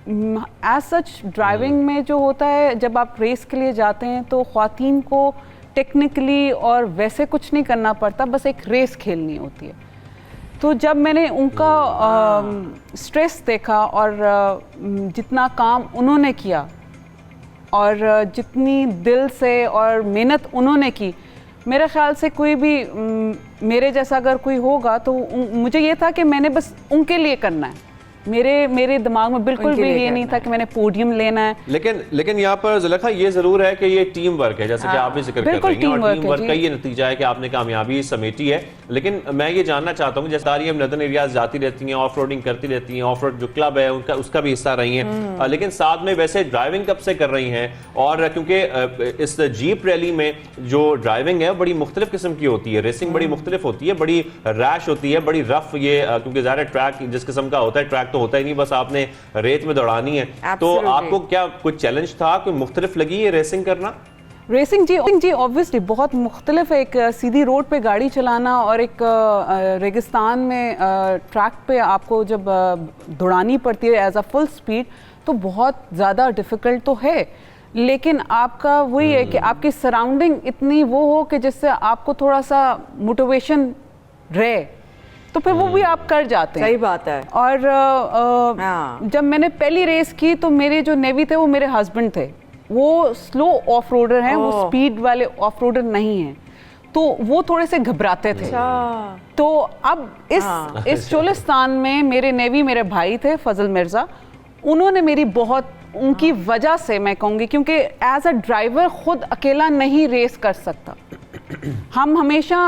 एज सच ड्राइविंग में जो होता है, जब आप रेस के लिए जाते हैं तो ख़वातीन को टेक्निकली और वैसे कुछ नहीं करना पड़ता, बस एक रेस खेलनी होती है। तो जब मैंने उनका स्ट्रेस देखा और जितना काम उन्होंने किया और जितनी दिल से और मेहनत उन्होंने की, मेरे ख्याल से कोई भी मेरे जैसा अगर कोई होगा तो मुझे ये था कि मैंने बस उनके लिए करना है। मेरे दिमाग में बिल्कुल भी ये नहीं था कि मैंने पोडियम लेना है। लेकिन यहाँ पर ज़ुलेखा ये जरूर है कि ये टीम वर्क है, जैसे कि आप भी जिक्र कर रही हैं, और टीम वर्क का ये नतीजा है कि आपने कामयाबी समेटी है। लेकिन मैं ये जानना चाहता हूँ, जैसे हम नॉर्दर्न एरियाज जाती रहती हैं, ऑफ रोडिंग करती रहती हैं, ऑफ रोड जो क्लब है उनका उसका भी हिस्सा रही हैं, लेकिन साथ में वैसे ड्राइविंग कब से कर रही हैं? और क्योंकि इस जीप रैली में जो ड्राइविंग है बड़ी मुख्तलिफ किस्म की होती है, रेसिंग बड़ी मुख्तलिफ होती है, बड़ी रैश होती है, बड़ी रफ, ये क्योंकि ज़्यादा ट्रैक जिस किस्म का होता है, ट्रैक तो होता ही नहीं, बस आपने रेत में दौड़ानी है। तो आपको क्या कुछ चैलेंज था, कोई मुख्तलिफ लगी ये रेसिंग करना? रेसिंग जी ऑब्वियसली बहुत मुख्तलिफ है। एक सीधी रोड पे गाड़ी चलाना और एक रेगिस्तान में ट्रैक पे आपको जब दौड़ानी पड़ती है एज अ फुल स्पीड, तो बहुत ज़्यादा डिफ़िकल्ट तो है। लेकिन आपका वही है कि आपकी सराउंडिंग इतनी वो हो कि जिससे आपको थोड़ा सा मोटिवेशन रहे, तो फिर वो भी आप कर जाते हैं। सही बात है। और जब मैंने पहली रेस की तो मेरे जो नेवी थे वो मेरे हस्बैंड थे, वो स्लो ऑफ रोडर हैं, वो स्पीड वाले ऑफ रोडर नहीं हैं, तो वो थोड़े से घबराते थे। तो अब इस चोलिस्तान में मेरे नेवी मेरे भाई थे फजल मिर्ज़ा, उन्होंने मेरी बहुत, उनकी वजह से मैं कहूँगी, क्योंकि एज अ ड्राइवर खुद अकेला नहीं रेस कर सकता। हम हमेशा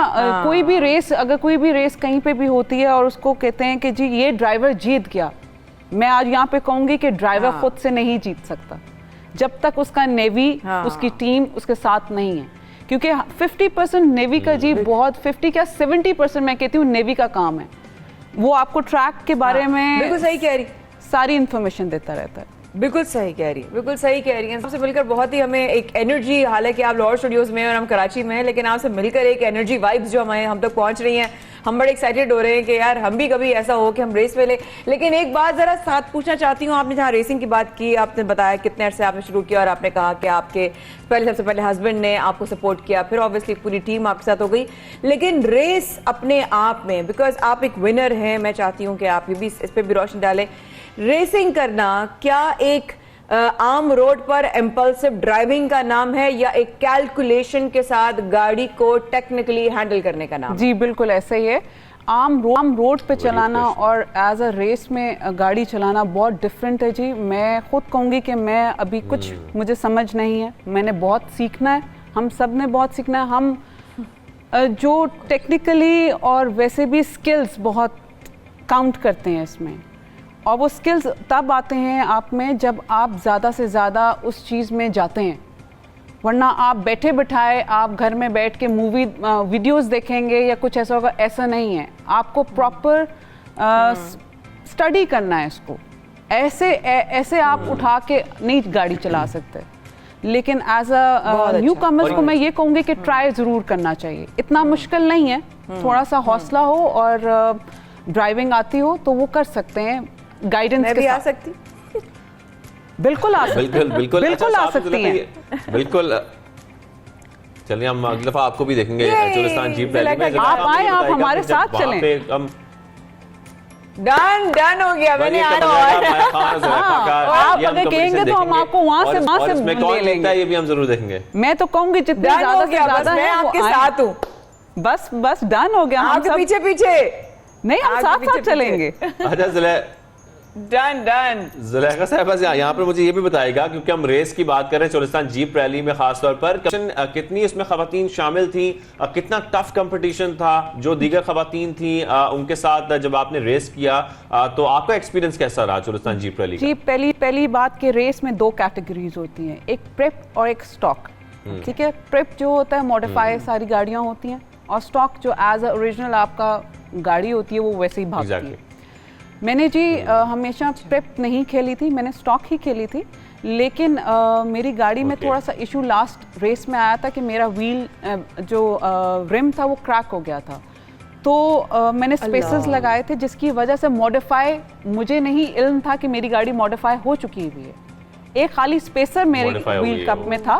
कोई भी रेस, अगर कोई भी रेस कहीं पे भी होती है और उसको कहते हैं कि जी ये ड्राइवर जीत गया, मैं आज यहाँ पे कहूँगी कि ड्राइवर खुद से नहीं जीत सकता जब तक उसका नेवी, उसकी टीम उसके साथ नहीं है। क्योंकि 50% नेवी का जी बहुत 50 क्या 70% मैं कहती हूँ नेवी का काम है। वो आपको ट्रैक के बारे में बिल्कुल सही कह रही, सारी इंफॉर्मेशन देता रहता है। बिल्कुल सही कह रही, बिल्कुल सही कह रही हैं। आपसे मिलकर बहुत ही हमें एक एनर्जी, हालांकि आप लाहौर स्टूडियोज में और हम कराची में हैं, लेकिन आपसे मिलकर एक एनर्जी वाइब्स जो हमें हम तक पहुंच रही हैं, हम बड़े एक्साइटेड हो रहे हैं कि यार हम भी कभी ऐसा हो कि हम रेस में ले। लेकिन एक बात जरा साथ पूछना चाहती हूँ, आपने जहाँ रेसिंग की बात की, आपने बताया कितने अरसे आपने शुरू किया और आपने कहा कि आपके सबसे पहले हस्बैंड ने आपको सपोर्ट किया, फिर ऑब्वियसली पूरी टीम आपके साथ हो गई। लेकिन रेस अपने आप में, बिकॉज आप एक विनर हैं, मैं चाहती हूँ कि आप भी इस पर भी रोशनी डालें। रेसिंग करना क्या एक आम रोड पर इम्पल्सिव ड्राइविंग का नाम है या एक कैलकुलेशन के साथ गाड़ी को टेक्निकली हैंडल करने का नाम? जी बिल्कुल ऐसा ही है। आम रोड पे चलाना और एज अ रेस में गाड़ी चलाना बहुत डिफरेंट है जी। मैं खुद कहूँगी कि मैं अभी कुछ मुझे समझ नहीं है, मैंने बहुत सीखना है, हम सब ने बहुत सीखना है। हम जो टेक्निकली और वैसे भी स्किल्स बहुत काउंट करते हैं इसमें, और वो स्किल्स तब आते हैं आप में जब आप ज़्यादा से ज़्यादा उस चीज़ में जाते हैं। वरना आप बैठे बिठाए आप घर में बैठ के मूवी वीडियोस देखेंगे या कुछ ऐसा होगा, ऐसा नहीं है। आपको प्रॉपर स्टडी करना है इसको। ऐसे आप उठा के नहीं गाड़ी चला सकते। लेकिन एज अ न्यू कमर्स को मैं ये कहूँगी कि ट्राई ज़रूर करना चाहिए। इतना मुश्किल नहीं है, थोड़ा सा हौसला हो और ड्राइविंग आती हो तो वो कर सकते हैं गाइडेंस के साथ। आ सकती, बिल्कुल आ सकती, बिल्कुल आ सकती है, बिल्कुल। चलिए हम अगली दफा आपको भी देखेंगे चोलिस्तान जीप रैली में। आप आए, आप हमारे साथ चलें। डन हो गया, मैंने आना आप अगर कहेंगे तो हम आपको वहाँ से ले लेंगे। ये भी हम जरूर देखेंगे। मैं तो कहूँगी जितने ज्यादा से ज्यादा मैं आपके साथ हूँ। बस डन हो गया। हम पीछे पीछे नहीं, हम साथ साथ चलेंगे। अच्छा डन डन। जुलेखा साहब यहाँ पर मुझे ये भी बताएगा, क्योंकि हम रेस की बात कर रहे हैं चोलिस्तान जीप रैली में खास तौर पर, कितनी इसमें खवातीन शामिल थी, कितना टफ कंपटीशन था जो दीगर खवातीन थी उनके साथ जब आपने रेस किया, तो आपका एक्सपीरियंस कैसा रहा चोलिस्तान जीप रैली का? जी, पहली बात कि रेस में 2 कैटेगरीज होती हैं, एक प्रेप और एक स्टॉक। ठीक है, प्रेप जो होता है मॉडिफाई सारी गाड़ियाँ होती हैं, और स्टॉक जो एज अ ओरिजिनल आपका गाड़ी होती है वो वैसे ही भागती है। मैंने जी हमेशा प्रेप नहीं खेली थी, मैंने स्टॉक ही खेली थी, लेकिन मेरी गाड़ी में थोड़ा सा इशू लास्ट रेस में आया था कि मेरा व्हील जो रिम था वो क्रैक हो गया था, तो मैंने स्पेसेस लगाए थे जिसकी वजह से मॉडिफाई, मुझे नहीं इल्म था कि मेरी गाड़ी मॉडिफाई हो चुकी हुई है, एक खाली स्पेसर मेरे व्हील कप में था,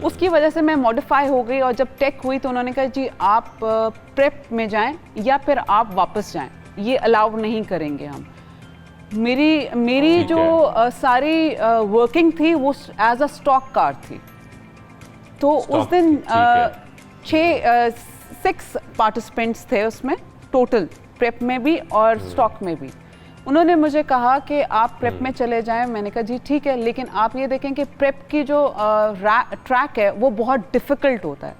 उसकी वजह से मैं मॉडिफाई हो गई। और जब टेक हुई तो उन्होंने कहा जी आप प्रेप में जाएं या फिर आप वापस जाएं, ये अलाउ नहीं करेंगे हम। मेरी जो सारी वर्किंग थी वो एज अ स्टॉक कार थी, तो उस दिन 6 पार्टिसिपेंट्स थे उसमें टोटल, प्रेप में भी और स्टॉक में भी। उन्होंने मुझे कहा कि आप प्रेप में चले जाएं, मैंने कहा जी ठीक है, लेकिन आप ये देखें कि प्रेप की जो ट्रैक है वो बहुत डिफ़िकल्ट होता है,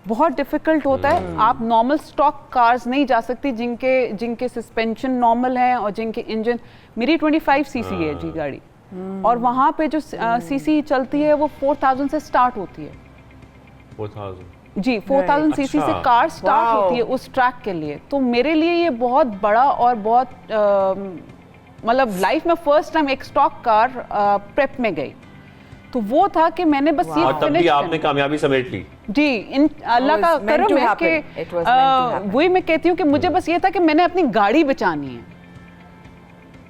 बहुत डिफ़िकल्ट होता है। आप नॉर्मल स्टॉक कार्स नहीं जा सकती जिनके सस्पेंशन नॉर्मल हैं और जिनके इंजन, मेरी 25 सीसी है जी गाड़ी, और वहाँ पे जो सीसी चलती है वो 4000 से स्टार्ट होती है। 4000 जी, 4000 सीसी से कार स्टार्ट होती है उस ट्रैक के लिए। तो मेरे लिए ये बहुत बड़ा और बहुत मतलब लाइफ में फर्स्ट टाइम एक स्टॉक कार प्रेप में गई, तो वो था कि मैंने बस ये और तब भी आपने कामयाबी समेट ली। जी, इन अल्लाह का करम है कि वही मैं कहती हूँ कि मुझे बस ये था कि मैंने अपनी गाड़ी बचानी है,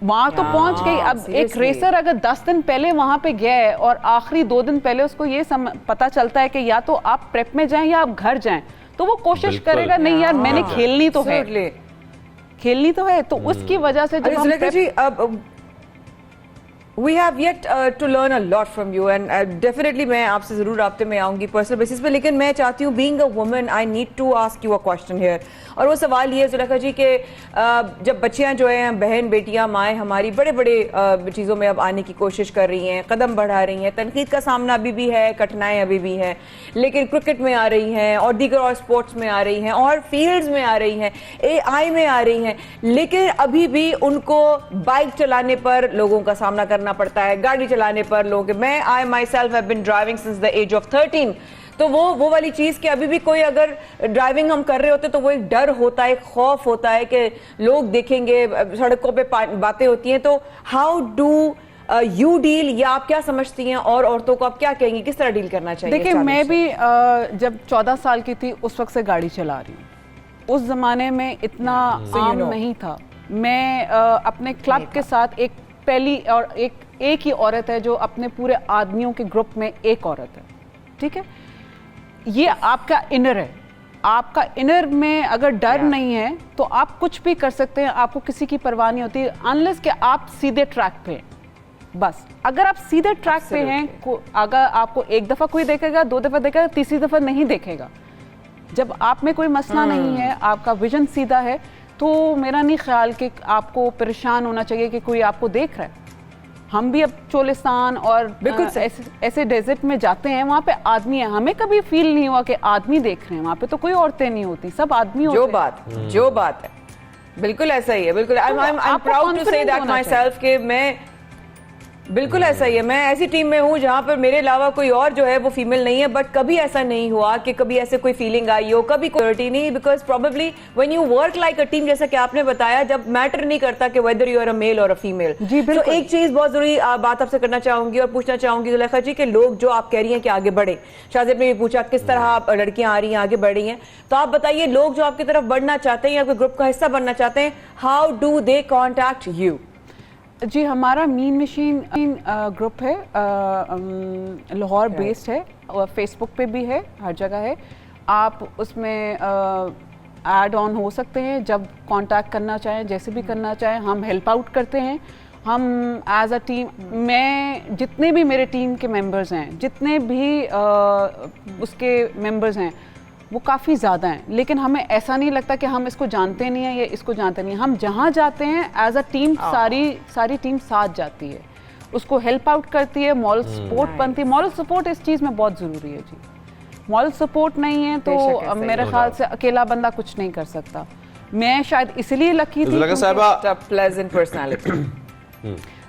वहां तो पहुंच गई। अब एक रेसर अगर 10 दिन पहले वहां पे गया है और आखिरी 2 दिन पहले उसको ये पता चलता है कि या तो आप प्रेप में जाएं या आप घर जाएं, तो वो कोशिश करेगा नहीं यार मैंने खेलनी तो है, खेलनी तो है। तो उसकी वजह से जब हम We have yet to learn a lot from you and definitely मैं आपसे ज़रूर राब्ते में आऊँगी पर्सनल बेसिस पे, लेकिन मैं चाहती हूँ being a woman I need to ask you a question here। और वो सवाल ये है जुलेखा जी कि जब बच्चियाँ जो हैं, बहन बेटियाँ माएँ हमारी बड़े बड़े चीज़ों में अब आने की कोशिश कर रही हैं, कदम बढ़ा रही हैं, तनकीद का सामना अभी भी है, कठिनाई अभी भी है, लेकिन क्रिकेट में आ रही हैं और दीगर और स्पोर्ट्स में आ रही हैं और फील्ड्स में आ रही हैं, AI में आ रही हैं, लेकिन अभी भी उनको बाइक चलाने पर लोगों का सामना करना पड़ता है, गाड़ी चलाने पर लोग, मैं I myself have been driving since the age of 13, तो वो वाली चीज कि अभी भी कोई अगर ड्राइविंग हम कर रहे होते तो वो एक डर होता है, एक खौफ होता है कि लोग देखेंगे, सड़कों पे बातें होती हैं। तो हाउ डू यू डील, या आप क्या समझती हैं और औरतों को आप क्या कहेंगी, किस तरह डील करना चाहिए? देखिए, मैं भी जब 14 साल की थी उस वक्त से गाड़ी चला रही हूँ, उस जमाने में इतना आम नहीं था। मैं अपने क्लब के साथ एक पहली और एक ही औरत है जो अपने पूरे आदमियों के ग्रुप में एक औरत है, ठीक है। ये आपका इनर है, आपका इनर में अगर डर नहीं है तो आप कुछ भी कर सकते हैं, आपको किसी की परवाह नहीं होती, अनलेस कि आप सीधे ट्रैक पे हैं। बस अगर आप सीधे ट्रैक पे हैं, अगर आपको एक दफ़ा कोई देखेगा, 2 दफ़ा देखेगा, तीसरी दफ़ा नहीं देखेगा। जब आप में कोई मसला नहीं है, आपका विजन सीधा है, तो मेरा नहीं ख्याल कि आपको परेशान होना चाहिए कि कोई आपको देख रहा है। हम भी अब चोलिस्तान और बिल्कुल ऐसे डेजर्ट में जाते हैं, वहाँ पे आदमी है, हमें कभी फील नहीं हुआ कि आदमी देख रहे हैं, वहाँ पे तो कोई औरतें नहीं होती, सब आदमी होते हैं। जो बात है बिल्कुल ऐसा ही है, बिल्कुल I am proud to say that myself कि मैं बिल्कुल ऐसा ही है। मैं ऐसी टीम में हूँ जहाँ पर मेरे अलावा कोई और जो है वो फीमेल नहीं है, बट कभी ऐसा नहीं हुआ कि कभी ऐसे कोई फीलिंग आई हो, कभी कोई नहीं, because probably when you work like a team, जैसा कि आपने बताया, जब मैटर नहीं करता कि whether you are a male और अ फीमेल। तो एक चीज बहुत जरूरी बात आपसे करना चाहूंगी और पूछना चाहूंगी जुलेखा जी कि लोग जो आप कह रही हैं कि आगे बढ़े, शाहजेब ने भी पूछा किस तरह लड़कियां आ रही हैं, आगे बढ़ रही हैं, तो आप बताइए लोग जो आपकी तरफ बढ़ना चाहते हैं या कोई ग्रुप का हिस्सा बनना चाहते हैं, how do they contact you? जी, हमारा मीन मशीन ग्रुप है, लाहौर बेस्ड है, और फेसबुक पे भी है, हर जगह है। आप उसमें ऐड ऑन हो सकते हैं, जब कांटेक्ट करना चाहें, जैसे भी करना चाहें, हम हेल्प आउट करते हैं। हम एज अ टीम, मैं जितने भी मेरे टीम के मेंबर्स हैं, जितने भी उसके मेंबर्स हैं, वो काफ़ी ज़्यादा हैं, लेकिन हमें ऐसा नहीं लगता कि हम इसको जानते नहीं हैं या इसको जानते नहीं हैं। हम जहाँ जाते हैं एज अ टीम सारी टीम साथ जाती है, उसको हेल्प आउट करती है, मॉरल सपोर्ट बनती है। मॉरल सपोर्ट इस चीज़ में बहुत ज़रूरी है जी। मॉरल सपोर्ट नहीं है तो मेरे ख्याल से अकेला बंदा कुछ नहीं कर सकता। मैं शायद इसलिए लकी थी प्लेजेंट पर्सनालिटी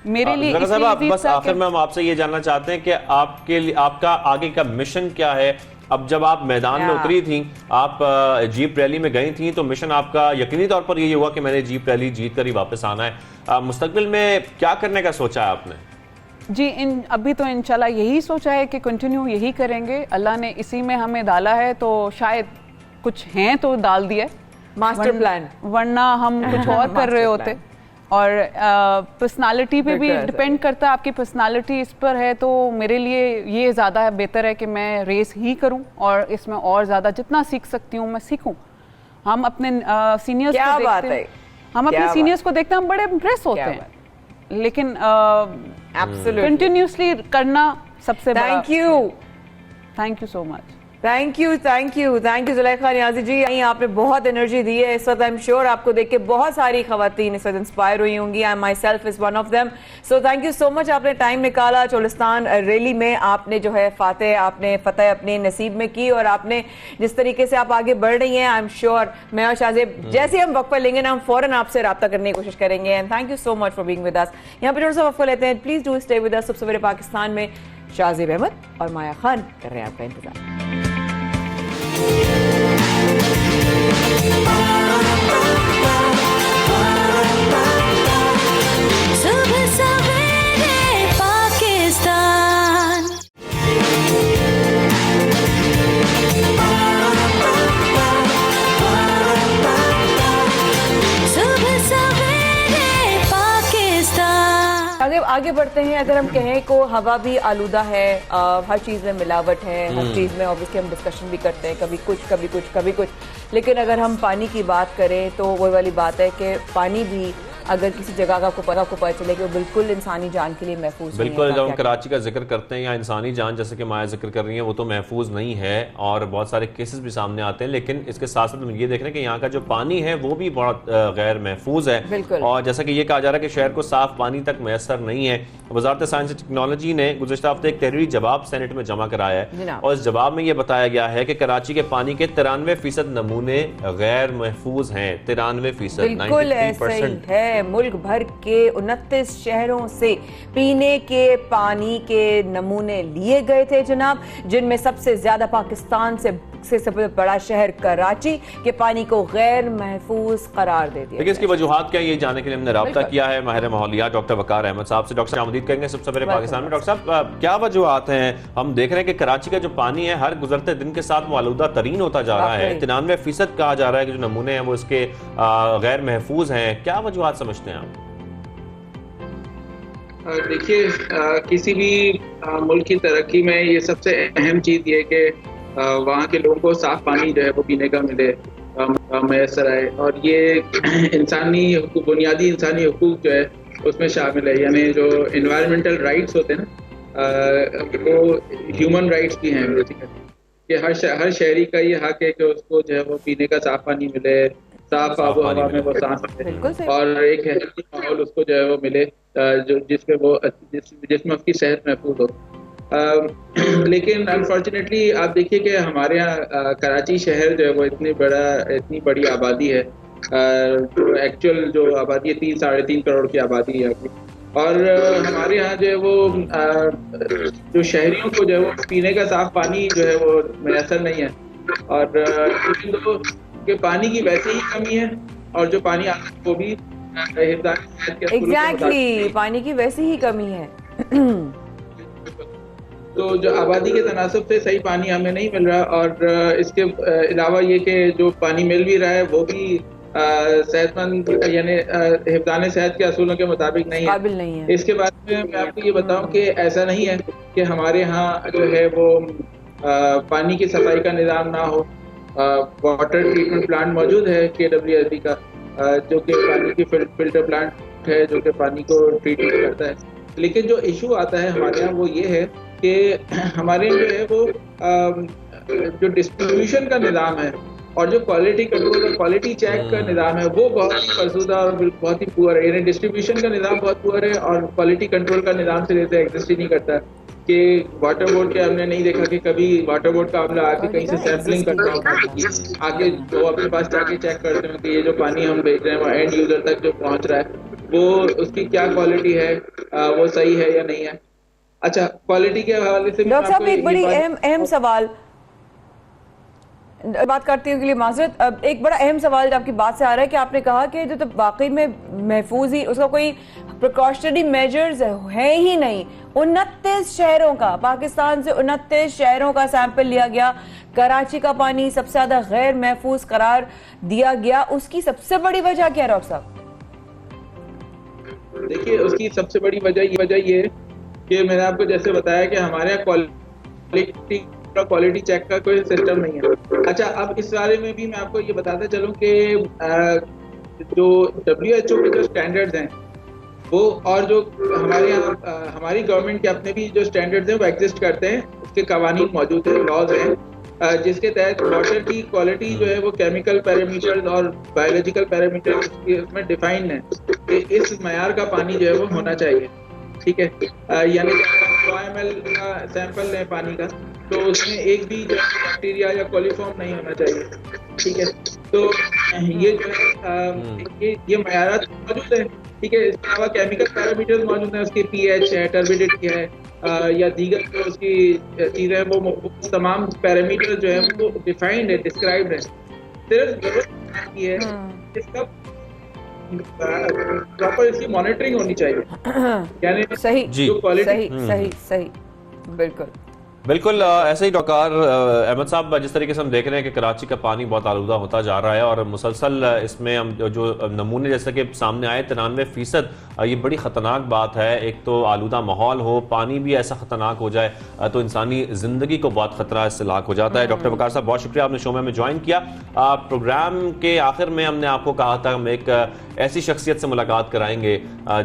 मेरे लिए। बस आखिर में हम आपसे ये जानना चाहते हैं कि आपके लिए आपका आगे का मिशन क्या है? अब जब आप मैदान में उतरी थी, आप जीप रैली में गई थी, तो मिशन आपका यकीनी तौर पर यही हुआ कि मैंने जीप रैली जीत कर ही वापस आना है। मुस्तकबिल में क्या करने का सोचा है आपने? जी अभी तो इंशाल्लाह यही सोचा है कि कंटिन्यू यही करेंगे। अल्लाह ने इसी में हमें डाला है, तो शायद कुछ हैं तो डाल दिया मास्टर प्लान, वरना हम कुछ और कर रहे होते। और पर्सनालिटी पे भी डिपेंड करता है, आपकी पर्सनालिटी इस पर है तो मेरे लिए ये ज़्यादा बेहतर है कि मैं रेस ही करूं और इसमें और ज़्यादा जितना सीख सकती हूं मैं सीखूं। हम अपने सीनियर्स को देखते हैं, हम अपने सीनियर्स को देखते हैं, हम बड़े इम्प्रेस होते हैं, लेकिन कंटिन्यूसली करना सबसे बड़ा। Thank you so much. Thank you Zulekha Niazi ji, आपने बहुत एनर्जी दी है इस वक्त। आई एम श्योर आपको देख के बहुत सारी खवातीन इस वक्त इंस्पायर हुई होंगी। I myself is one of them. So thank you so much, आपने टाइम निकाला। चोलिस्तान रैली में आपने जो है आपने फतेह अपने नसीब में की, और आपने जिस तरीके से आप आगे बढ़ रही हैं, आई एम श्योर मैं और शाहजेब जैसे हम वक्फा लेंगे ना, हम फौरन आपसे रब्ता करने की कोशिश करेंगे। And thank you so much for being with us. यहाँ पे थोड़ा सा वक्फा लेते हैं, please do stay with us. सबसे बड़े पाकिस्तान में शाहजेब अहमद और माया खान कर रहे हैं आपका इंतजार। सुबह सवेरे पाकिस्तान। सुबह सवेरे पाकिस्तान। आगे बढ़ते हैं। अगर हम कहें को हवा भी आलूदा है, हर चीज़ में मिलावट है, हर चीज़ में ऑब्वियसली हम डिस्कशन भी करते हैं, कभी कुछ। लेकिन अगर हम पानी की बात करें तो वही वाली बात है कि पानी भी अगर किसी जगह का आपको पता चले कि वो बिल्कुल इंसानी जान के लिए महफूज बिल्कुल, जब हम कराची का जिक्र करते हैं या इंसानी जान जैसे कि माया जिक्र कर रही है, वो तो महफूज नहीं है और बहुत सारे केसेस भी सामने आते हैं। लेकिन इसके साथ साथ हम ये देख रहे हैं कि यहाँ का जो पानी है वो भी बहुत गैर महफूज है, और जैसा कि ये कहा जा रहा है कि शहर को साफ पानी तक मैसर नहीं है। वजारत साइंस एंड टेक्नोलॉजी ने गुज़श्ता हफ्ते एक तहरीरी जवाब सेनेट में जमा कराया है, और इस जवाब में ये बताया गया है कि कराची के पानी के 93% नमूने गैर महफूज हैं। 93%, 93% है। मुल्क भर के 29 शहरों से पीने के पानी के नमूने लिए गए थे जनाब, जिनमें सबसे ज्यादा पाकिस्तान से सबसे बड़ा शहर कराची के पानी को गैर महफूज करार दे दिया। देखिए इसकी वजूहात क्या है, ये जानने के लिए हमने रब्ता किया है माहिर माहौलियात डॉक्टर वकार अहमद साहब से। डॉक्टर आमदीद करेंगे सबसे पहले पाकिस्तान में। डॉक्टर साहब, क्या वजूहात हैं? हम देख रहे हैं कि कराची का जो पानी है हर गुजरते दिन के साथ वो आलूदा तरीन होता जा रहा है। 93% कहा जा रहा है कि जो नमूने हैं वो इसके गैर महफूज हैं। क्या वजूहात समझते हैं आप? देखिए, किसी भी मुल्क की तरक्की में ये सबसे अहम चीज़ ये कि वहाँ के लोगों को साफ पानी जो है वो पीने का मिले, मैसर आए, और ये बुनियादी इंसानी हुकूक जो है उसमें शामिल है। यानी जो इन्वायरमेंटल राइट्स होते हैं ना, वो ह्यूमन राइट्स भी हैं बेसिकली, कि हर शहरी का ये हक है कि उसको जो है वो पीने का साफ पानी मिले, साफ आबो हवा में वो सांस ले, और एक हेल्दी माहौल उसको जो है वो मिले जो जिसमें उसकी सेहत महफूज हो। लेकिन अनफॉर्चुनेटली आप देखिए कि हमारे यहाँ कराची शहर जो है वो इतनी बड़ी आबादी है, जो एक्चुअल जो आबादी है 3-3.5 करोड़ की आबादी है, और हमारे यहाँ जो है वो जो शहरियों को जो है वो पीने का साफ पानी जो है वो मैसर नहीं है, और कि पानी की वैसे ही कमी है, और जो पानी आता है वो भी एग्जैक्टली पानी की वैसे ही कमी है। तो जो आबादी के तनासब से सही पानी हमें नहीं मिल रहा, और इसके अलावा ये कि जो पानी मिल भी रहा है वो भी सेहतमंद यानी हिफ्ज़ान सेहत के असूलों के मुताबिक नहीं है। इसके बाद में मैं आपको ये बताऊं कि ऐसा नहीं है कि हमारे यहाँ जो है वो पानी की सफाई का निज़ाम ना हो। वाटर ट्रीटमेंट प्लांट मौजूद है KWSB का, जो कि पानी की फिल्टर प्लांट है जो कि पानी को ट्रीट करता है। लेकिन जो इशू आता है हमारे यहाँ वो ये है कि हमारे जो है वो जो डिस्ट्रीब्यूशन का निज़ाम है और जो क्वालिटी कंट्रोल और क्वालिटी चेक का निज़ाम है वो बहुत ही फरसूदा और बहुत ही पुअर है। यानी डिस्ट्रीब्यूशन का निज़ाम बहुत पुअर है और क्वालिटी कंट्रोल का निज़ाम से जैसे एग्जिस्ट ही नहीं करता कि वाटर बोर्ड के हमने नहीं देखा कि कभी वाटर बोर्ड का अमला आके कहीं से सैम्पलिंग करता हो, आगे वो अपने पास जाके चेक करते हो कि ये जो पानी हम भेज रहे हैं वो एंड यूजर तक जो पहुंच रहा है वो उसकी क्या क्वालिटी है, वो सही है या नहीं है। अच्छा, क्वालिटी के हवाले से डॉक्टर साहब एक बड़ी अहम सवाल बात करती हूँ के लिए माजरत, अब एक बड़ा अहम सवाल आपकी बात से आ रहा है कि आपने कहा कि जो तो वाकई में महफूज ही उसका कोई प्रिकॉशनरी मेजर्स है ही नहीं। 29 शहरों का, पाकिस्तान से 29 शहरों का सैंपल लिया गया, कराची का पानी सबसे ज्यादा गैर महफूज करार दिया गया। उसकी सबसे बड़ी वजह क्या है डॉक्टर साहब? देखिए, उसकी सबसे बड़ी वजह ये है कि मैंने आपको जैसे बताया कि हमारे यहाँ क्वालिटी चेक का कोई सिस्टम नहीं है। अच्छा, अब इस बारे में भी मैं आपको ये बताता चलूँ कि जो WHO के जो स्टैंडर्ड्स हैं वो और जो हमारे यहाँ हमारी गवर्नमेंट के अपने भी जो स्टैंडर्ड्स हैं वो एग्जिस्ट करते हैं, उसके कवानीन मौजूद हैं, लॉज हैं, जिसके तहत वाटर की क्वालिटी जो है वो केमिकल पैरामीटर्स और बायोलॉजिकल पैरामीटर्स उसमें डिफाइंड है कि इस मयार का पानी जो है वो होना चाहिए। ठीक है, यानी 100 ml का सैंपल लें पानी का तो उसमें एक भी जो बैक्टीरिया या कोलिफॉर्म नहीं होना चाहिए। ठीक है, तो ये जो है ये मयारात मौजूद है। ठीक है, इसके अलावा केमिकल पैरामीटर्स मौजूद हैं, उसकी पीएच है, टर्बिडिटी है, या दीगर जो उसकी चीज़ें हैं वो तमाम पैरामीटर्स जो है वो डिफाइंड है, डिस्क्राइब्ड है। सिर्फ जरूरत ये है इसका प्रॉपर इसकी मॉनिटरिंग होनी चाहिए, यानी सही जो क्वालिटी सही बिल्कुल बिल्कुल ऐसे ही डॉक्टर अहमद साहब, जिस तरीके से हम देख रहे हैं कि कराची का पानी बहुत आलूदा होता जा रहा है और मुसलसल इसमें हम जो नमूने जैसे कि सामने आए 93%, ये बड़ी ख़तरनाक बात है। एक तो आलूदा माहौल हो, पानी भी ऐसा ख़तरनाक हो जाए तो इंसानी ज़िंदगी को बहुत ख़तरा इससे लाक हो जाता है। डॉक्टर वकार साहब, बहुत शुक्रिया आपने शो में ज्वाइन किया। प्रोग्राम के आखिर में हमने आपको कहा था हम एक ऐसी शख्सियत से मुलाकात कराएंगे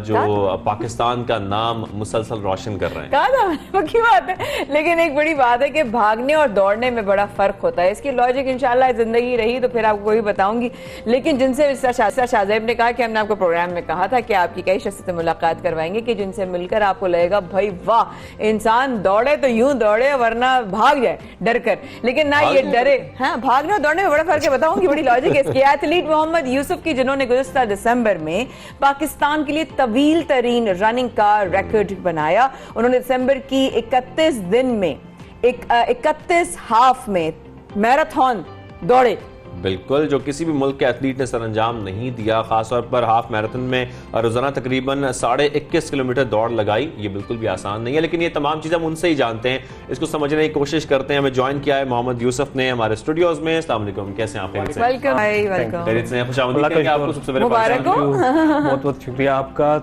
जो पाकिस्तान का नाम मुसलसल रोशन कर रहे हैं। कहा था, पक्की बात है, लेकिन एक बड़ी बात है कि भागने और दौड़ने में बड़ा फर्क होता है। इसकी लॉजिक इंशाल्लाह जिंदगी रही तो फिर आपको वही बताऊंगी। लेकिन जिनसे शाहजेब ने कहा कि हमने आपको प्रोग्राम में कहा था कि आपकी कई शख्सियत से मुलाकात करवाएंगे कि जिनसे मिलकर आपको लगेगा भाई वाह, इंसान दौड़े तो यूं दौड़े वरना भाग जाए डर कर, लेकिन ना ये डरे। हाँ, भागने और दौड़ने में बड़ा फर्क है, बताऊंगी बड़ी लॉजिक है इसकी। एथलीट मोहम्मद यूसुफ की, जिन्होंने गुज़िश्ता दिसंबर में पाकिस्तान के लिए तवील तरीन रनिंग का रिकॉर्ड बनाया। उन्होंने दिसंबर की 31 दिन में 31 हाफ में मैराथन दौड़े। बिल्कुल, जो किसी भी मुल्क के एथलीट ने सरअंजाम नहीं दिया, खासतौर पर हाफ मैराथन में रोजाना तकरीबन 21.5 किलोमीटर दौड़ लगाई। ये बिल्कुल भी आसान नहीं है, लेकिन ये तमाम चीज़ें हम उनसे ही जानते हैं, इसको समझने की कोशिश करते हैं। हमें ज्वाइन किया है मोहम्मद यूसुफ ने हमारे स्टूडियोज में। अस्सलाम वालेकुम, कैसे हैं आप? वेलकम, खुशामदीद। आपको सबसे पहले बहुत बहुत शुक्रिया आपका,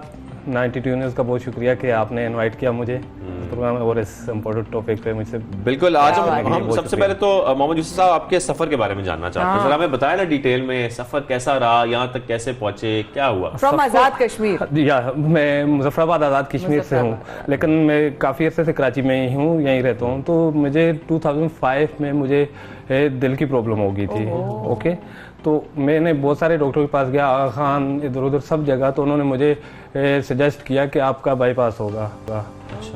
92 न्यूज़ का बहुत शुक्रिया कि आपने इनवाइट किया मुझे प्रोग्राम और इस इम्पोर्टेंट टॉपिक पे मुझसे। बिल्कुल, आज हम सबसे पहले तो मोहम्मद यूसुफ साहब आपके सफर के बारे में जानना चाहते हैं। जरा हमें बताया ना डिटेल में, सफर कैसा रहा, यहाँ तक कैसे पहुंचे, क्या हुआ? फ्रॉम आजाद कश्मीर। या मैं मुजफ्फराबाद आज़ाद कश्मीर से हूँ, लेकिन मैं काफ़ी अर्से से कराची में ही हूँ, यहीं रहता हूँ। तो मुझे 2005 में मुझे दिल की प्रॉब्लम हो गई थी। ओके, तो मैंने बहुत सारे डॉक्टरों के पास गया, आगा खान, इधर उधर सब जगह, तो उन्होंने मुझे सजेस्ट किया कि आपका बाईपास होगा।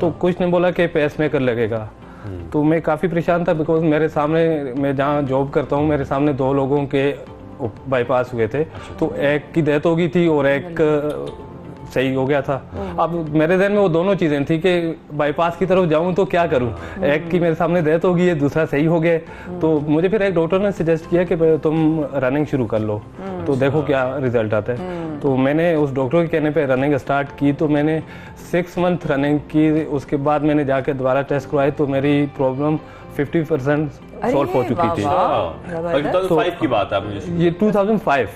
तो कुछ ने बोला कि पेस मेकर लगेगा। तो मैं काफ़ी परेशान था, बिकॉज मेरे सामने, मैं जहाँ जॉब करता हूँ, मेरे सामने 2 लोगों के बाईपास हुए थे। तो एक की डेथ हो गई थी और एक सही हो गया था। अब मेरे ज़हन में वो दोनों चीज़ें थी कि बाईपास की तरफ जाऊं तो क्या करूं। एक की मेरे सामने डेथ हो गई है, दूसरा सही हो गया। तो मुझे फिर एक डॉक्टर ने सजेस्ट किया कि तुम रनिंग शुरू कर लो, तो देखो क्या रिजल्ट आता है। तो मैंने उस डॉक्टर के कहने पे रनिंग स्टार्ट की। तो मैंने 6 मंथ रनिंग की। उसके बाद मैंने जाके दोबारा टेस्ट करवाए तो मेरी प्रॉब्लम 50% सॉल्व हो चुकी थी। 2005 की बात है, ये 2005।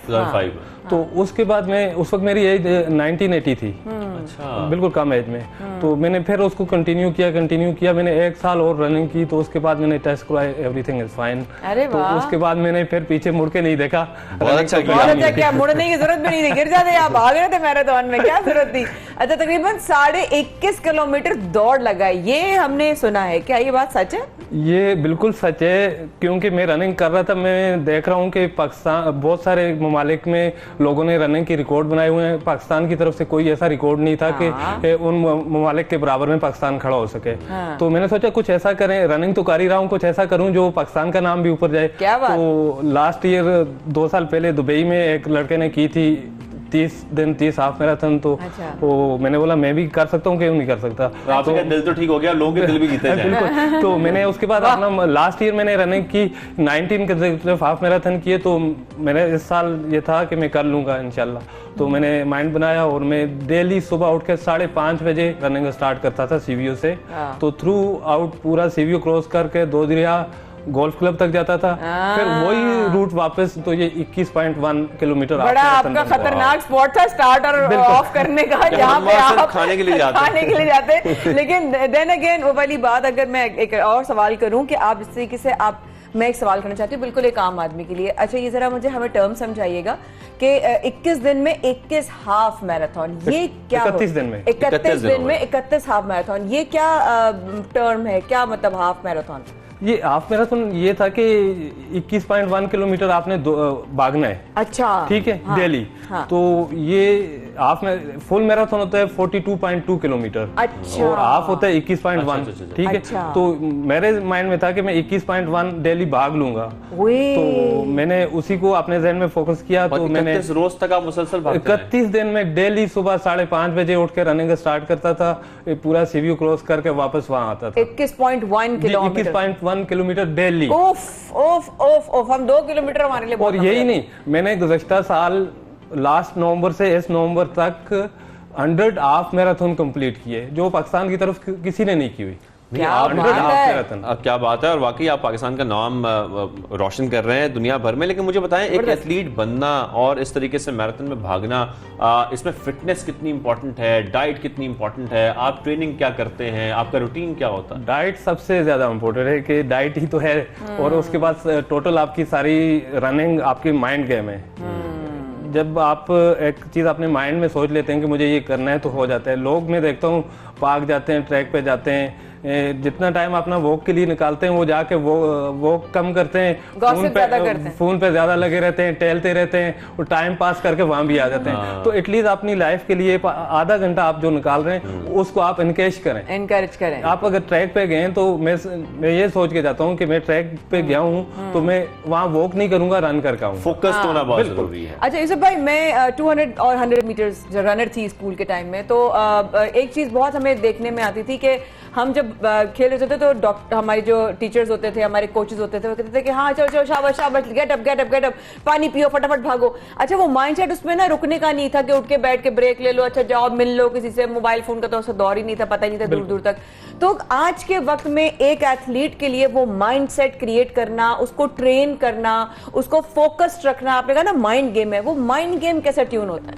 तो उसके बाद मैं उस वक्त मेरी एज 1980 थी, अच्छा, बिल्कुल कम एज में। तो मैंने फिर उसको कंटिन्यू किया। मैंने 1 साल और रनिंग की, तो उसके बाद मैंने टेस्ट करवाया, एवरीथिंग इज फाइन। अरे तो वाह, उसके बाद मैंने फिर पीछे मुड़ के नहीं देखा। बहुत अच्छा किया। बहुत अच्छा किया, मुड़ने की जरूरत भी नहीं थी, गिर जाते आप भाग रहे थे मैराथन में, क्या जरूरत थी। अच्छा, तकरीबन 21.5 किलोमीटर दौड़ लगाई, ये हमने सुना है, क्या ये बात सच है? ये बिल्कुल सच है, क्योंकि मैं रनिंग कर रहा था। मैं देख रहा हूँ कि पाकिस्तान, बहुत सारे ममालिक में लोगों ने रनिंग की रिकॉर्ड बनाए हुए हैं। पाकिस्तान की तरफ से कोई ऐसा रिकॉर्ड नहीं था कि उन ममालिक के बराबर में पाकिस्तान खड़ा हो सके। तो मैंने सोचा कुछ ऐसा करें, रनिंग तो कर ही रहा हूँ, कुछ ऐसा करूँ जो पाकिस्तान का नाम भी ऊपर जाए। क्या बात? तो लास्ट ईयर 2 साल पहले दुबई में एक लड़के ने की थी 30 हाफ मैराथन। तो वो मैंने बोला मैं भी कर सकता हूँ, क्यों नहीं कर सकता। आपका दिल तो ठीक हो गया, लोगों के दिल भी जीते जाएं। बिल्कुल। तो मैंने उसके बाद अपना लास्ट ईयर मैंने रनिंग की 19 कंसेक्यूटिव हाफ मैराथन किए। तो मैंने इस साल ये था कि मैं कर लूंगा इंशाल्लाह। तो मैंने माइंड बनाया और मैं डेली सुबह उठ के 5:30 बजे रनिंग स्टार्ट करता था सीवीओ से। तो थ्रू आउट पूरा सीवीओ क्रॉस करके 2 दरिया गोल्फ क्लब तक जाता था, फिर वही रूट वापस। तो ये 21.1 किलोमीटर बड़ा आपका खतरनाक स्पॉट था स्टार्ट और ऑफ करने का, जहाँ पे आप खाने के लिए जाते। लेकिन देन अगेन वो वाली बात, अगर मैं एक और सवाल करूं कि आप जिस तरीके से मैं एक सवाल करना चाहती हूँ बिल्कुल एक आम आदमी के लिए। अच्छा, ये जरा मुझे हमें टर्म समझाइएगा कि 21 दिन में 21 हाफ मैराथन, ये क्या? 31 दिन में 31 दिन में 31 हाफ मैराथन, ये क्या टर्म है, क्या मतलब हाफ मैराथन? ये हाफ मैराथन ये था कि 21.1 किलोमीटर आपने भागना है। अच्छा, ठीक है, डेली। तो ये हाफ में फुल मैराथन होता है 42.2 किलोमीटर। अच्छा, और हाफ होता है 21.1। ठीक है। तो मेरे माइंड में था कि मैं 21.1 डेली भाग लूंगा। तो मैंने उसी को अपने जहन में फोकस किया। तो मैंने 31 रोज तक आप मुसलसल भागते हैं? 31 दिन में डेली सुबह 5:30 बजे उठ के रनिंग स्टार्ट करता था, पूरा सीवीओ क्रॉस करके वापस वहां आता था। 21.1 किलोमीटर 21.1 किलोमीटर डेली। ओफ ओफ ओफ ओफ, हम 2 किलोमीटर हमारे लिए। और यही नहीं, मैंने गुज़श्ता साल लास्ट नवंबर से इस नवंबर तक 100 हाफ मैराथन कंप्लीट किए, जो पाकिस्तान की तरफ किसी ने नहीं की हुई। क्या बात है। और वाकई आप पाकिस्तान का नाम रोशन कर रहे हैं दुनिया भर में। लेकिन मुझे बताएं, एक एथलीट बनना और इस तरीके से मैराथन में भागना, इसमें फिटनेस कितनी इंपॉर्टेंट है, डाइट कितनी इंपॉर्टेंट है, आप ट्रेनिंग क्या करते हैं, आपका रूटीन क्या होता है? डाइट सबसे ज्यादा इंपॉर्टेंट है कि डाइट ही तो है, और उसके बाद टोटल आपकी सारी रनिंग आपकी माइंड गेम है। जब आप एक चीज अपने माइंड में सोच लेते हैं कि मुझे ये करना है, तो हो जाता है। लोग मैं देखता हूँ पार्क जाते हैं, ट्रैक पे जाते हैं, जितना टाइम अपना वॉक के लिए निकालते हैं वो जाके वॉक कम करते हैं, फोन पे ज्यादा लगे रहते हैं, टहलते रहते हैं और टाइम पास करके वहां भी आ जाते हैं। तो एटलीस्ट अपनी लाइफ के लिए आधा घंटा आप जो निकाल रहे हैं उसको आप एनकरेज करें। आप अगर ट्रैक पे गए तो मैं ये सोच के जाता हूँ कि मैं ट्रैक पे गया हूँ तो मैं वहाँ वॉक नहीं करूंगा, रन करके आऊंगा। फोकस होना बहुत जरूरी है। अच्छा यूसुफ भाई, मैं 200 और 100 मीटर्स रनर थी स्कूल के टाइम में। तो एक चीज बहुत हमें देखने में आती थी कि हम जब खेल रहे थे तो डॉक्टर, हमारे जो टीचर्स होते थे, हमारे कोचेस होते थे, वो कहते थे कि हाँ चलो चलो शाबाश शाबाश, गेट अप, पानी पियो, फटाफट भागो। अच्छा, वो माइंडसेट उसमें ना रुकने का नहीं था कि उठ के बैठ के ब्रेक ले लो, अच्छा जाओ मिल लो किसी से। मोबाइल फोन का तो उसका दौर ही नहीं था, पता ही नहीं था दूर दूर तक। तो आज के वक्त में एक एथलीट के लिए वो माइंडसेट क्रिएट करना, उसको ट्रेन करना, उसको फोकस्ड रखना, आपने कहा ना माइंड गेम है, वो माइंड गेम कैसे ट्यून होता है?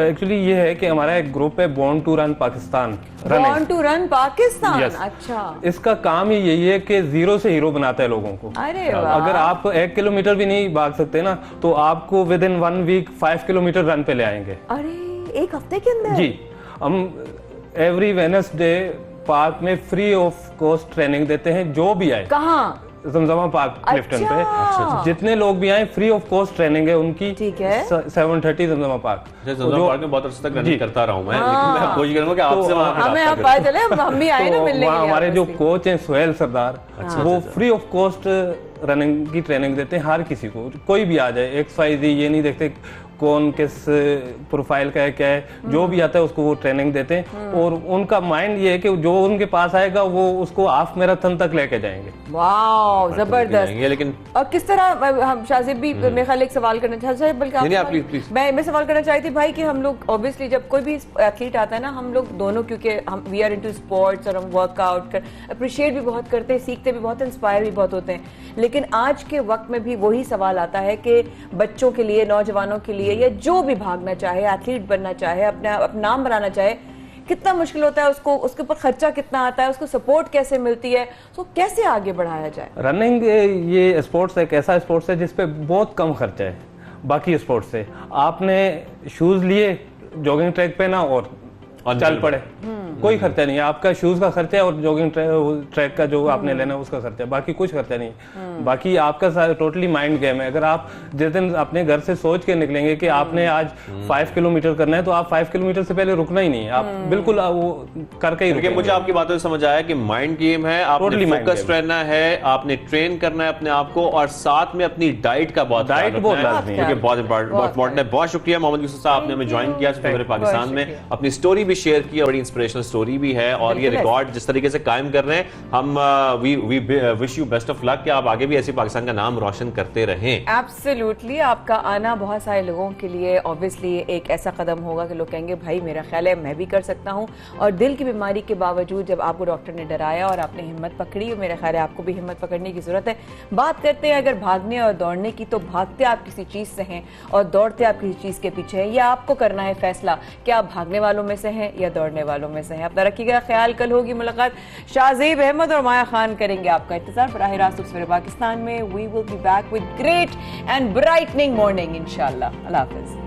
एक्चुअली ये है कि हमारा एक ग्रुप है born to run Pakistan. Born to run Pakistan. अच्छा, इसका काम ही यही है कि जीरो से हीरो बनाता है लोगों को। अरे अगर आप 1 किलोमीटर भी नहीं भाग सकते ना, तो आपको within 1 week 5 kilometre run पे ले आएंगे। अरे, एक हफ्ते के अंदर? जी, हम एवरी वेडनेसडे पार्क में फ्री ऑफ कॉस्ट ट्रेनिंग देते हैं, जो भी आए। कहाँ? जमजमा पार्क क्लिफ्टन पे। अच्छा। जितने लोग भी आए फ्री ऑफ कॉस्ट ट्रेनिंग है उनकी। ठीक है। 7:30 जमजमा पार्क। जमजमा पार्क में बहुत अर्से तक रनिंग करता रहा हूं मैं, लेकिन मैं कोशिश करूंगा कि आपसे हमें पता चले, हम भी आए ना मिलने के लिए। हमारे जो कोच हैं सुहेल सरदार, वो फ्री ऑफ कॉस्ट रनिंग की ट्रेनिंग देते हैं हर किसी को, कोई भी आ जाए। XYZ ये नहीं देखते कौन किस प्रोफाइल का है, क्या है, जो भी आता है उसको वो ट्रेनिंग देते हैं। और उनका माइंड ये है कि जो उनके पास आएगा वो उसको हाफ मैराथन तक लेके जाएंगे। वाह, जबरदस्त। लेकिन और किस तरह, हम शाजिब भी मेरे ख्याल एक सवाल करना चाहते हैं, बल्कि मैं सवाल करना चाहती थी भाई कि हम लोग ऑब्वियसली जब कोई भी एथलीट आता है ना, हम लोग दोनों, क्योंकि हम वी आर इनटू स्पोर्ट्स और हम वर्कआउट अप्रिशिएट भी बहुत करते हैं, सीखते भी बहुत, इंस्पायर भी बहुत होते हैं। लेकिन आज के वक्त में भी वही सवाल आता है कि बच्चों के लिए, नौजवानों के लिए लिए या जो भी भागना चाहे, एथलीट बनना चाहे, अपना नाम बनाना चाहे, कितना मुश्किल होता है उसको, उसके ऊपर खर्चा कितना आता है, उसको सपोर्ट कैसे मिलती है, उसको कैसे आगे बढ़ाया जाए? रनिंग ये स्पोर्ट्स एक ऐसा स्पोर्ट्स है जिसपे बहुत कम खर्चा है बाकी स्पोर्ट्स से। आपने शूज लिए, जॉगिंग ट्रैक पे ना और चल पड़े, कोई खर्चा नहीं है। आपका शूज का खर्चा है और जॉगिंग ट्रैक का जो आपने लेना है उसका खर्चा है, बाकी कुछ खर्चा नहीं। बाकी आपका टोटली माइंड गेम है। अगर आप जिस दिन अपने घर से सोच के निकलेंगे कि आपने आज 5 किलोमीटर करना है, तो आप 5 किलोमीटर से पहले रुकना ही नहीं है, आप बिल्कुल वो करके ही रुकेंगे। मुझे आपकी बातों से समझ आया कि माइंड गेम है, आपने फोकस्ड रहना है, आपने ट्रेन करना है अपने आप को, और साथ में अपनी डाइट का बहुत लाजमी है, बहुत इंपॉर्टेंट है। बहुत शुक्रिया मोहम्मद यूसुफ साहब, आपने हमें ज्वाइन किया पाकिस्तान में, अपनी स्टोरी भी शेयर की, बड़ी इंस्पिरेशनल स्टोरी भी है, और ये रिकॉर्ड जिस तरीके से कायम कर रहे हैं, हम we wish you best of luck कि आप आगे भी ऐसे पाकिस्तान का नाम रोशन करते रहें। एब्सोल्युटली, आपका आना बहुत सारे लोगों के लिए ऑब्वियसली एक ऐसा कदम होगा कि लोग कहेंगे भाई मेरा ख्याल है मैं भी कर सकता हूं। और दिल की बीमारी के बावजूद जब आपको डॉक्टर ने डराया और आपने हिम्मत पकड़ी, और मेरा ख्याल है आपको भी हिम्मत पकड़ने की जरूरत है। बात करते हैं अगर भागने और दौड़ने की, तो भागते आप किसी चीज से हैं और दौड़ते आप किसी चीज के पीछे हैं। यह आपको करना है फैसला कि आप भागने वालों में से हैं या दौड़ने वालों में से हैं। अपना रखिएगा ख्याल। कल होगी मुलाकात, शाहजेब अहमद और माया खान करेंगे आपका इंतजार बराह रास्त सवेरे पाकिस्तान में। We will be back with great and brightening morning इंशाल्लाह। अल्लाह हाफिज।